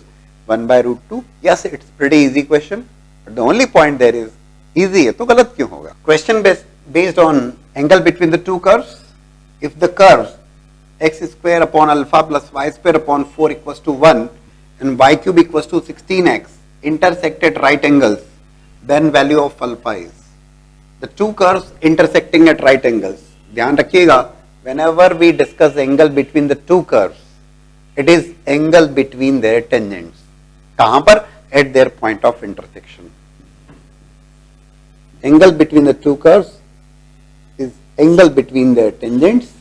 1 by root 2। yes, it's pretty easy question, but the only point there is easy है तो गलत क्यों होगा। question based on angle between the two curves, if the curves x square upon alpha plus y square upon 4 equals to 1 and y cube equals to 16x intersect at right angles, then value of alpha is, the two curves intersecting at right angles, ध्यान रखिएगा whenever we discuss angle between the two curves, it is angle between their tangents, कहां पर, at their point of intersection। angle between the two curves is angle between their tangents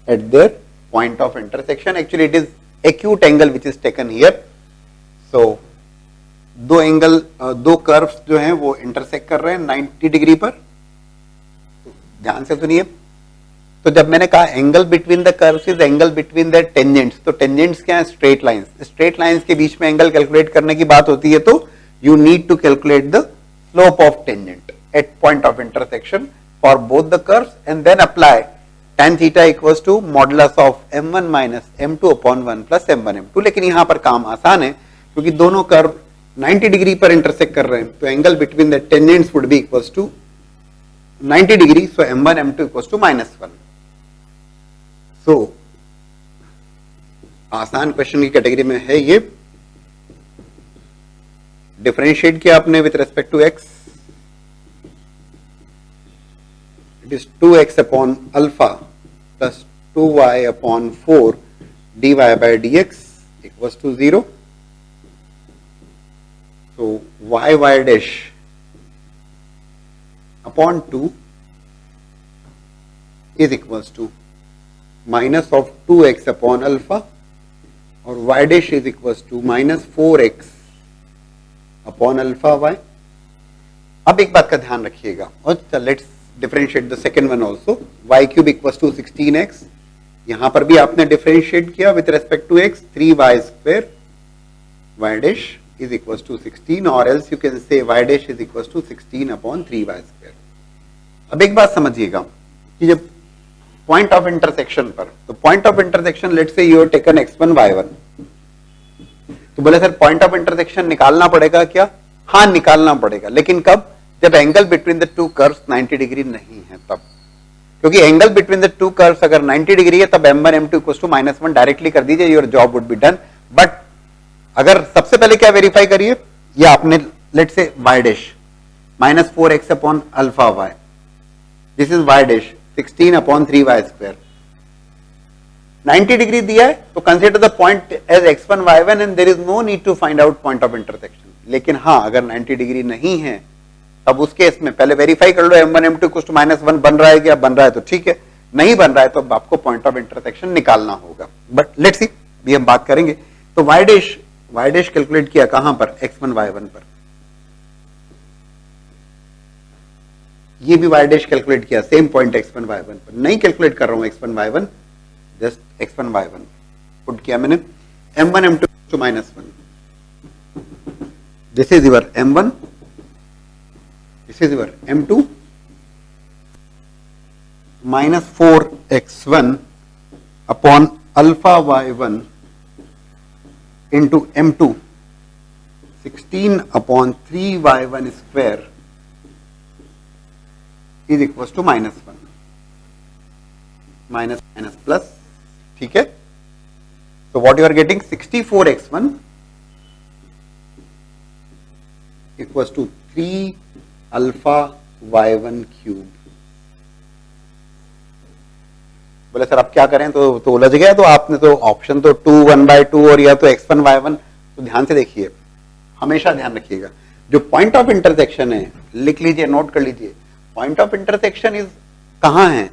at their point of intersection, actually it is acute angle which is taken here। so दो angle, दो curves जो हैं वो intersect कर रहे हैं 90 degree पर, ध्यान से सुनिए। तो जब मैंने कहा angle between the curves is angle between the tangents, तो टेंजेंट्स क्या है, स्ट्रेट लाइंस, स्ट्रेट लाइंस के बीच में एंगल कैलकुलेट करने की बात होती है, तो you need to calculate the slope of tangent at point of intersection for both the curves and then apply tan theta equals to modulus of m1 minus m2 upon 1 plus m1 m2। लेकिन यहां पर काम आसान है क्योंकि दोनों curve 90 degree पर intersect कर रहे हैं, तो angle between the tangents would be equals to 90 degree, so m1 m2 equals to -1। So आसान क्वेश्चन की कैटेगरी में है ये। डिफरेंशिएट किया आपने with respect to x, it is 2x upon alpha plus 2y upon 4 dy by dx equals to 0। So y dash upon 2 is equals to minus of 2x upon alpha और y dash is equals to minus 4x upon alpha y। अब एक बात का ध्यान रखिएगा, और let's differentiate the second one also, y cube equals to 16x, यहां पर भी आपने डिफरेंशिएट किया with respect to x, 3y square y dash is equals to 16, or else you can say y dash is equals to 16 upon 3y square। अब एक बात समझिएगा कि जब पॉइंट ऑफ इंटरसेक्शन पर, तो point of intersection let's say you have taken x1 y1, तो बोले सर पॉइंट ऑफ इंटरसेक्शन निकालना पड़ेगा क्या, हाँ निकालना पड़ेगा, लेकिन कब, जब angle between the two curves 90 degree नहीं है तब, क्योंकि angle between the two curves अगर 90 डिग्री है तब m1 m2 equals to -1 directly कर दीजिए, your job would be done. But अगर सबसे पहले क्या वेरीफाई करिए, या आपने लेट से y dash -4x upon alpha y, this is y dash 16 upon 3y square. 90 degree दिया है तो consider the point as x1 y1 and there is no need to find out point of intersection. लेकिन हाँ, अगर 90 degree नहीं है तब उस केस में पहले वेरीफाई कर लो m1 m2 -1 बन रहा है क्या, बन रहा है तो ठीक है, नहीं बन रहा है तो अब आपको पॉइंट ऑफ इंटरसेक्शन निकालना होगा। बट लेट्स सी, भी हम बात करेंगे। तो y डैश कैलकुलेट किया कहां पर, x1 y1 पर। ये भी y डैश कैलकुलेट किया सेम पॉइंट x1 y1 पर। नहीं कैलकुलेट कर रहा हूं x1 y1, just x1 y1 put किया मैंने। m1 m2 -1, this is your m1, this is your m2 -4x1 upon alpha y1 into m2 16 upon 3y1 square is equal to -1, minus plus, ठीक है। तो what you are getting, 64x1 equal to 3 alpha y1 cube. बोले sir अब क्या करें, तो उलझ गया। तो आपने तो ऑप्शन तो 2 1/2 और या तो x1 y1, तो ध्यान से देखिए, हमेशा ध्यान रखिएगा जो पॉइंट ऑफ इंटरसेक्शन है, लिख लीजिए, नोट कर लीजिए। पॉइंट ऑफ इंटरसेक्शन इज कहां है,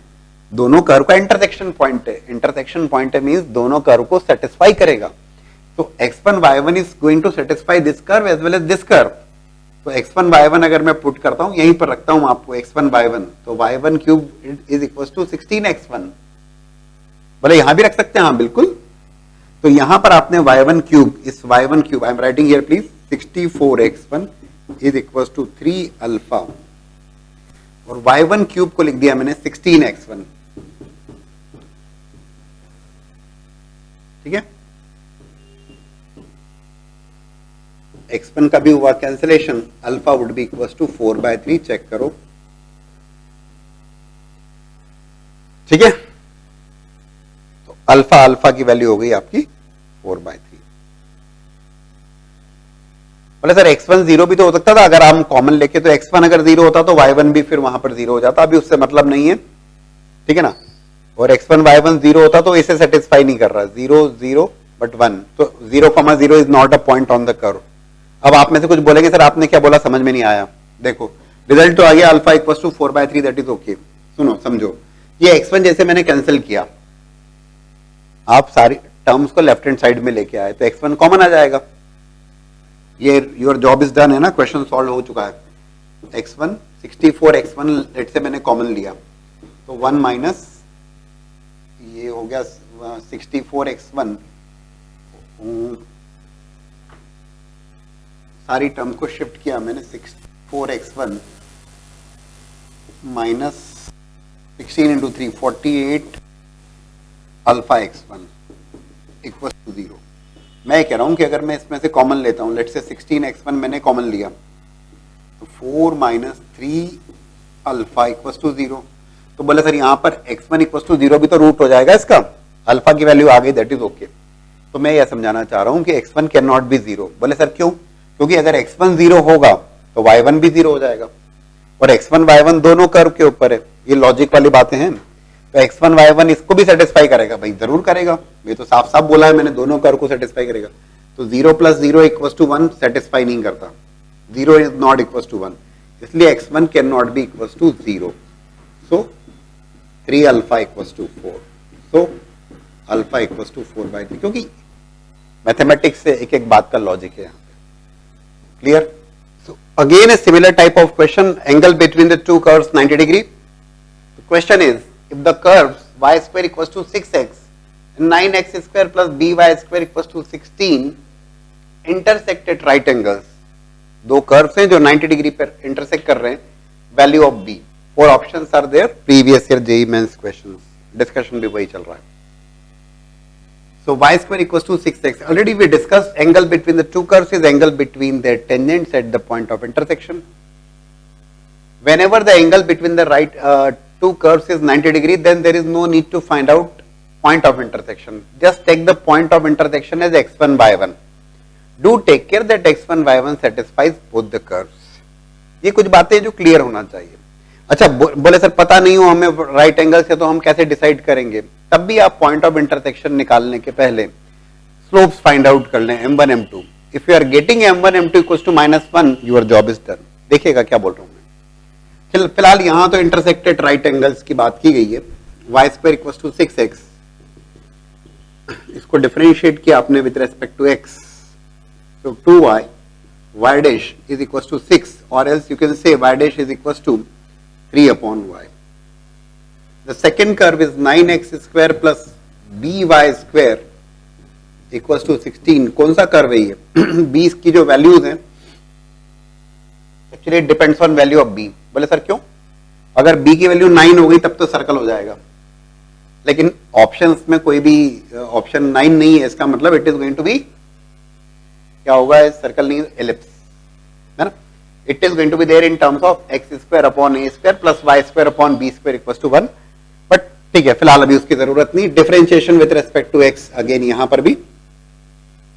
दोनों कर्व का इंटरसेक्शन पॉइंट है। इंटरसेक्शन पॉइंट है मींस दोनों कर्व को सेटिस्फाई करेगा। तो x1 y1 is going to satisfy this curve as well as this curve. तो x1 y1 अगर मैं पुट करता हूं, यहीं पर रखता हूं आपको x1 y1, तो y1 cube is equal to 16x1। बोले यहां भी रख सकते हैं, हाँ बिल्कुल। तो यहां पर आपने y1 क्यूब, इस y1 cube I am writing here please, 64x1 is equal to 3 alpha, और y1 क्यूब को लिख दिया मैंने 16x1, ठीक है। x1 का भी हुआ cancellation, alpha would be equal to 4/3, check करो, ठीक है। तो अल्फा की वैल्यू हो गई आपकी 4/3। बोले सर x1 0 भी तो हो सकता था, अगर हम कॉमन लेके, तो x1 अगर 0 होता तो y1 भी फिर वहां पर 0 हो जाता, अभी उससे मतलब नहीं है, ठीक है ना। और x1 y1 0 होता तो इसे सेटिस्फाई नहीं कर रहा, 0 0 बट 1, तो 0,0 is not a point on the curve. अब आप में से कुछ बोलेंगे सर आपने क्या बोला, समझ में नहीं आया। देखो रिजल्ट तो आ गया alpha equal to 4/3, that is okay. सुनो समझो, ये x1 जैसे मैंने कैंसिल किया, आप सारी टर्म्स को लेफ्ट हैंड साइड में लेके आए तो x1 कॉमन आ जाएगा। ये योर जॉब इज डन है ना, क्वेश्चन सॉल्व हो चुका है। x1 64x1 लेट से मैंने कॉमन लिया, तो 1 माइनस ये हो गया 64x1, सारी टर्म को शिफ्ट किया मैंने, 64x1 minus 16 into 3 48 alpha x1 equal to 0। मैं कह रहा हूं कि अगर मैं इसमें से कॉमन लेता हूं, लेट से 16x1 मैंने कॉमन लिया, तो 4 माइनस 3 अल्फा इक्वल टू 0। तो बोले सर यहां पर x1 इक्वल टू 0 भी तो रूट हो जाएगा इसका, अल्फा की वैल्यू आ गई, दैट इज ओके। तो मैं यह समझाना चाह रहा हूं कि x1 कैन नॉट बी 0। बोले सर क्यों, क्योंकि अगर x1 0 होगा तो y1 भी 0 हो जाएगा, और x1 y1 दोनों कर्व के ऊपर है, ये लॉजिक वाली बातें हैं। तो x1 y1 इसको भी सेटिस्फाई करेगा, भाई जरूर करेगा, ये तो साफ साफ बोला है मैंने, दोनों कर्व को सेटिस्फाई करेगा। तो 0 + 0 इक्वल टू 1 सेटिस्फाई नहीं करता, 0 इज नॉट इक्वल टू 1, इसलिए x1 can not be equal to 0। So 3 alpha equal to 4, so alpha equal to 4/3, क्योंकि मैथमेटिक्स से एक एक बात का लॉजिक है यहाँ पे। Clear? So again a similar type of question, angle between the two curves 90 degree. The question is, if the curves y square equals to 6x and 9x square plus by square equals to 16 intersect at right angles, दो curves हैं जो 90 degree पर intersect कर रहे हैं, value of b, 4 options are there, previous year JEE Mains questions, discussion भी वही चल रहा है। So y square equals to 6x, already we discussed angle between the two curves is angle between their tangents at the point of intersection. Whenever the angle between the two curves is 90 degree, then there is no need to find out point of intersection. Just take the point of intersection as x1 y1. Do take care that x1 y1 satisfies both the curves. ये कुछ बातें जो clear होना चाहिए। अच्छा बोले sir पता नहीं हो हमें राइट एंगल से, तो हम कैसे डिसाइड करेंगे? तब भी आप पॉइंट ऑफ इंटरसेक्शन निकालने के पहले स्लोप्स फाइंड आउट कर लें, m1 m2। If you are getting m1 m2 equals to -1, your job is done. देखिएगा क्या बोल रहा हूं मैं। फिलहाल यहां तो इंटरसेक्टेड राइट एंगल्स की बात की गई है। y² इक्वल्स टू 6x, इसको डिफरेंशिएट किया आपने with respect to x, so 2y, y dash is equals to 6, or else you can say y dash is equals to 3 upon y. The second curve is 9x square plus by square equals to 16. कौन सा curve है ये? b की जो values हैं, actually depends on value of b। बोले sir क्यों? अगर b की वैल्यू 9 हो गई तब तो सर्कल हो जाएगा, लेकिन ऑप्शंस में कोई भी ऑप्शन 9 नहीं है, इसका मतलब it is going to be क्या होगा? सर्कल नहीं, एलिप्स है ना। It is going to be there in terms of x square upon a square plus y square upon b square equals to 1। But ठीक है, फिलहाल अभी उसकी जरूरत नहीं। Differentiation with respect to x, again यहां पर भी,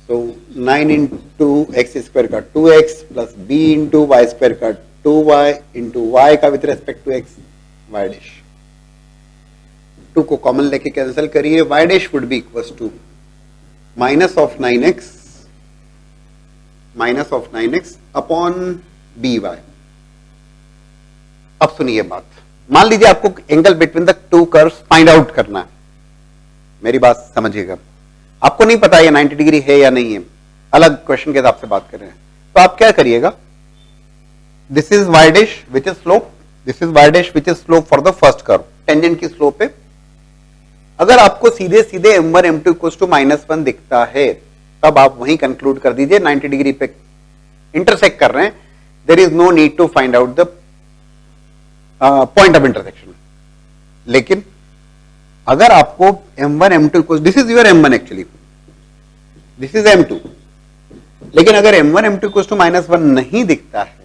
सो 9 इंटू एक्स स्क्वायर का 2x plus b into y square का 2y इंटू वाई का with respect to x, y dash 2 को कॉमन लेके कैंसिल करिए, y dash would be equals to minus of 9x upon b y. अब सुनिए बात, मान लीजिए आपको angle between the two curves find out करना है। मेरी बात समझिएगा, आपको नहीं पता ये 90 डिग्री है या नहीं है, अलग क्वेश्चन के हिसाब से बात कर रहे हैं, तो आप क्या करिएगा? This is y dash which is slope, this is y dash which is slope for the first curve, tangent की स्लोप है। अगर आपको सीधे सीधे m1 m2 इक्वल्स टू -1 दिखता है, तब आप वहीं कंक्लूड कर दीजिए 90 डिग्री पे इंटरसेक्ट कर रहे हैं, there is no need to find out the point of intersection. लेकिन अगर आपको m1 m2 equals, this is your m1 actually, this is m2, लेकिन अगर m1 m2 इक्वल्स टू -1 नहीं दिखता है,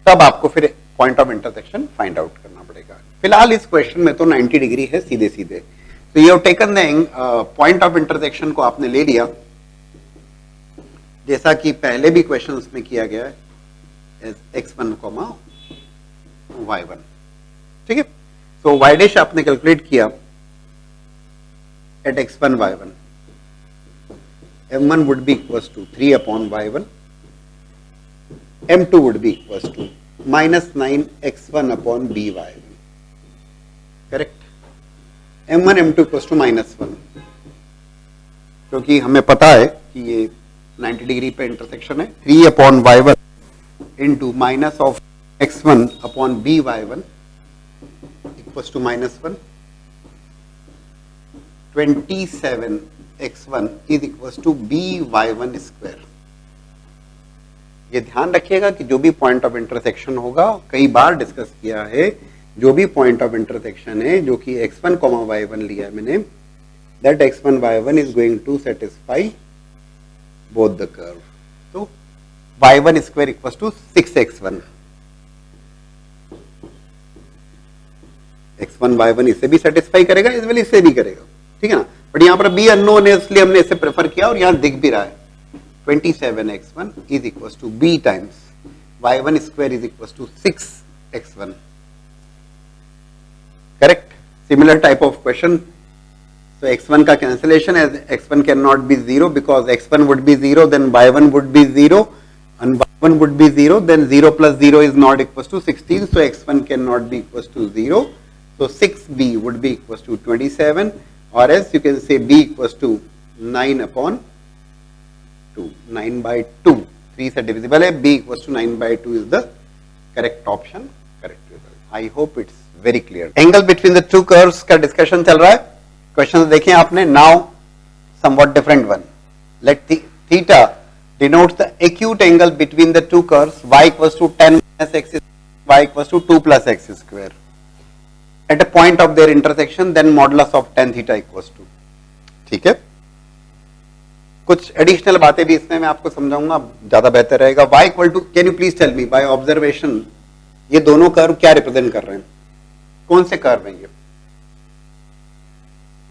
तब आपको फिर point of intersection find out करना पड़ेगा। फिलहाल इस क्वेश्चन में तो 90 डिग्री है सीधे सीधे, तो you have taken the point of intersection को आपने ले लिया, जैसा कि पहले भी क्वेश्चंस में किया गया है, x1, y1। ठीक है, तो y डैश आपने कैलकुलेट किया at x1 y1, m1 would be equals to 3 upon y1, m2 would be equals to -9x1 upon by1। Correct, m1 m2 equals to -1, क्योंकि हमें पता है कि ये 90 डिग्री पे इंटरसेक्शन है। 3 upon y1 into minus of x1 upon by1 equals to -1, 27x1 is equals to by1 square. ये ध्यान रखिएगा कि जो भी पॉइंट ऑफ इंटरसेक्शन होगा, कई बार डिस्कस किया है, जो भी पॉइंट ऑफ इंटरसेक्शन है जो कि x1, y1 लिया है मैंने, that x1, y1 is going to satisfy both the curve. So y1 square equals to 6x1. x1, y1 इससे भी सेटिस्फाई करेगा, इस वाले इससे भी करेगा, ठीक है ना। बट यहाँ पर b अननोन है, इसलिए हमने इसे प्रेफर किया, और यहाँ दिख भी रहा है 27x1 is equals to b times y1 square is equals to 6x1. Correct? Similar type of question. So x1 का cancellation, as x1 cannot be 0 because x1 would be 0, then y1 would be 0, and y1 would be 0, then 0 plus 0 is not equals to 16, so x1 cannot be equals to 0. So 6b would be equals to 27, or else you can say b equals to 9 upon 2, 9 by 2, 3 से divisible है, b equals to 9 by 2 is the correct option, correct result. I hope it's very clear. Angle between the two curves का discussion चल रहा है, question देखें आपने। Now somewhat different one. Let theta denotes the acute angle between the two curves, y equals to 10 minus x, y equals to 2 plus x square. At a point of their intersection, then modulus of tan theta equals to. ठीक है, कुछ additional बातें भी इसमें मैं आपको समझाऊंगा, ज्यादा बेहतर रहेगा। y equal to, can you please tell me by observation, ये दोनों कर्व क्या रिप्रेजेंट कर रहे हैं, कौन से कर्व हैं ये?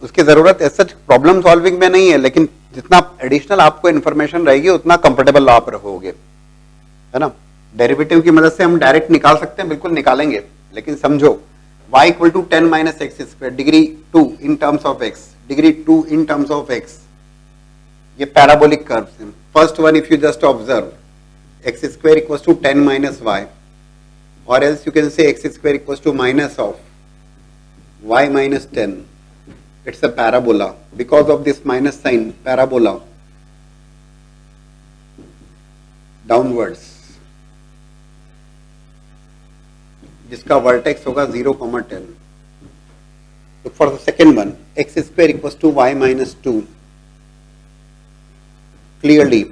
उसकी जरूरत सच प्रॉब्लम सॉल्विंग में नहीं है, लेकिन जितना एडिशनल आपको इंफॉर्मेशन रहेगी उतना कंफर्टेबल आप रहोगे, है ना। डेरिवेटिव की मदद से हम डायरेक्ट निकाल सकते हैं, बिल्कुल निकालेंगे, लेकिन समझो y equal to 10 minus x square degree 2 in terms of x, degree 2 in terms of x, ये पैराबोलिक कर्व्स हैं. First one if you just observe x square equal to 10 minus y, और else you can say x square equal to minus of y minus 10. It's a parabola. Because of this minus sign, parabola downwards, जिसका vertex होगा 0,10. Look for the second one, x square equals to y minus 2. Clearly,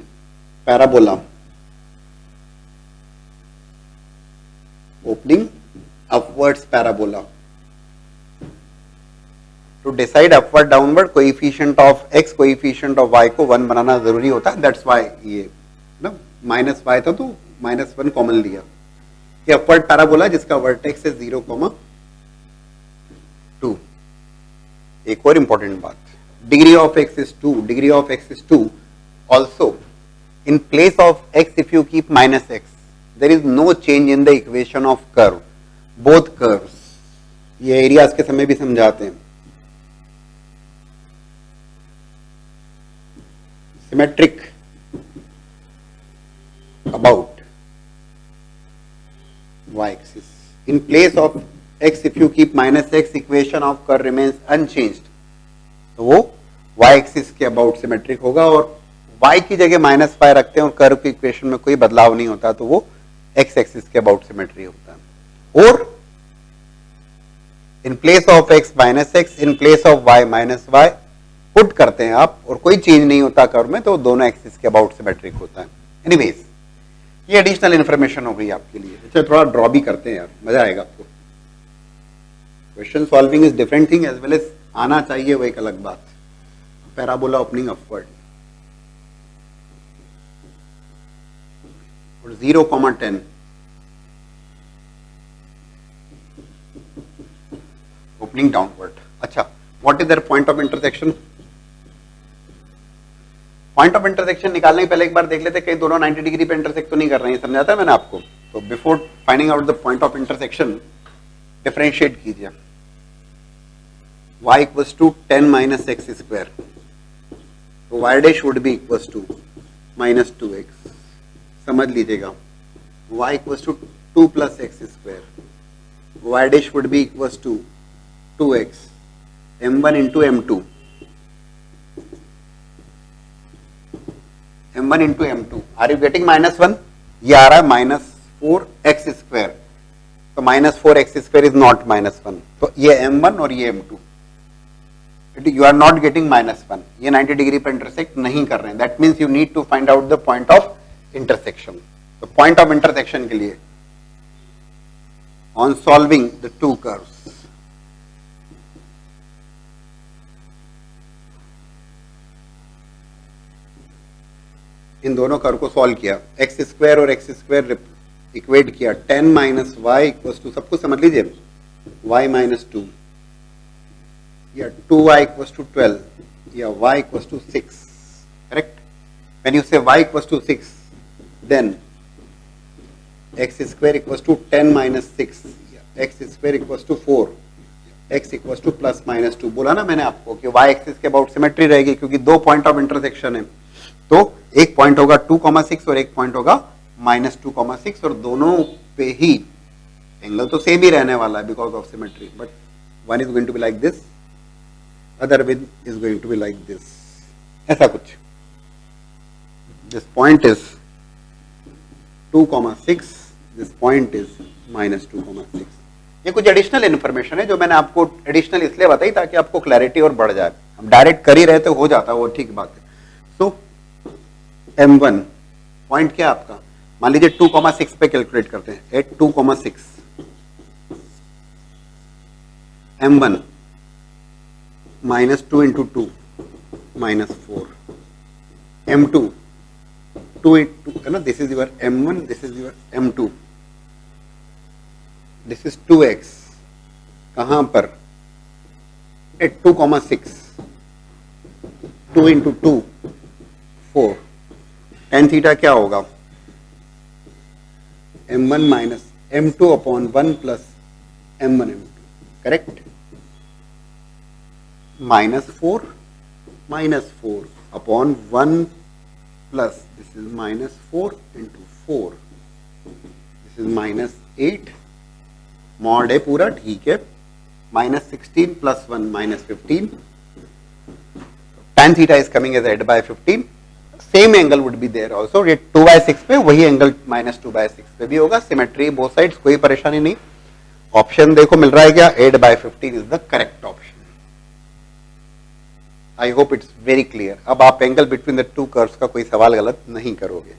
parabola opening upwards parabola. To decide upward downward coefficient of x coefficient of y को 1 बनाना जरूरी होता है. That's why ये ना minus y था तो minus 1 common लिया. ये अपवर्ड पैराबोला जिसका वर्टेक्स है 0,2. एक और इंपॉर्टेंट बात, degree of x is 2, degree of x is 2. Also in place of x if you keep minus x, there is no change in the equation of curve. Both curves, ये areas के समय भी समझाते हैं, symmetric about y-axis. In place of x, if you keep minus x, equation of curve remains unchanged. तो वो y-axis के about symmetric होगा, और y की जगह माइनस फाइव रखते हैं और कर्व की इक्वेशन में कोई बदलाव नहीं होता, तो वो x-axis के about symmetry होता है. और in place of x minus x, in place of y minus y put करते हैं आप, और कोई चेंज नहीं होता कर्व में, तो दोनों एक्सिस के अबाउट सिमेट्रिक होता है. एनीवेज, ये एडिशनल इंफॉर्मेशन हो गई आपके लिए. अच्छा, थोड़ा ड्रॉ भी करते हैं यार, मजा आएगा आपको. Question solving is different thing, as well as आना चाहिए वो एक अलग बात. Parabola opening upward, 0,10 opening downward. अच्छा, what is their point of intersection? Point of intersection निकालने के पहले एक बार देख लेते हैं कहीं दोनों 90 डिग्री पे इंटरसेक्ट तो नहीं कर रहे हैं. समझाता है मैंने आपको. तो before finding out the point of intersection, differentiate कीजिए. y equals to 10 minus x square, तो y dash would be equals to minus 2x. समझ लीजिएगा, y equals to 2 plus x square, y dash would be equals to 2x m1 into m2, m1 into m2. Are you getting minus 1? ये आ रहा है minus 4x square, तो minus 4x square is not minus 1, तो ये m1 और ये m2. You are not getting minus 1, ये 90 डिग्री पर इंटरसेक्ट नहीं कर रहे हैं. That means you need to find out the point of intersection. तो पॉइंट ऑफ इंटरसेक्शन के लिए on solving the two curves, इन दोनों कर्व को सॉल्व किया, एक्स स्क्वायर और एक्स स्क्वायर इक्वेट किया, 10 माइनस वाई इक्वल टू, सब कुछ समझ लीजिए, y माइनस 2 या 2y इक्वल टू 12 या y equal to 6. Correct? When you say y equal to 6, then x square equal to 10 minus 6, x square equal to 4, x equal to plus minus 2. बोला ना मैंने आपको कि y एक्सिस के about symmetry रहेगी, क्योंकि दो पॉइंट ऑफ इंटरसेक्शन है. तो एक पॉइंट होगा 2,6 और एक पॉइंट होगा माइनस 2,6, और दोनों पे ही एंगल तो सेम ही रहने वाला है because of symmetry, but one is going to be like this, other one is going to be like this, ऐसा कुछ. This point is 2,6, this point is minus 2,6. ये कुछ एडिशनल इन्फॉर्मेशन है जो मैंने आपको एडिशनल इसलिए बताई ताकि आपको क्लैरिटी और बढ़ जाए. हम डायरेक्ट कर ही रहे तो हो जाता, वो ठीक बात है. सो m1 पॉइंट क्या आपका, मान लीजिए 2,6 पे कैलकुलेट करते हैं. At 2,6 m1 minus 2 into 2 minus 4, m2 2 into, है ना, this is your m1, this is your m2, this is 2x. कहां पर? एट 2,6, 2 इंटू 2 4, tan थीटा क्या होगा? m1 minus m2 upon 1 plus m1 m2, correct. -4 upon 1 plus this is -4 into 4, this is -8, mod है पूरा, ठीक है। -16 plus 1 -15, tan theta is coming as 8/15, same angle would be there also, ये 2/6 पे वही angle -2/6 पे भी होगा, सिमेट्री बोथ साइड्स, कोई परेशानी नहीं। ऑप्शन देखो मिल रहा है क्या, 8/15 is the correct option. I hope it's very clear. अब आप angle between the two curves का कोई सवाल गलत नहीं करोगे।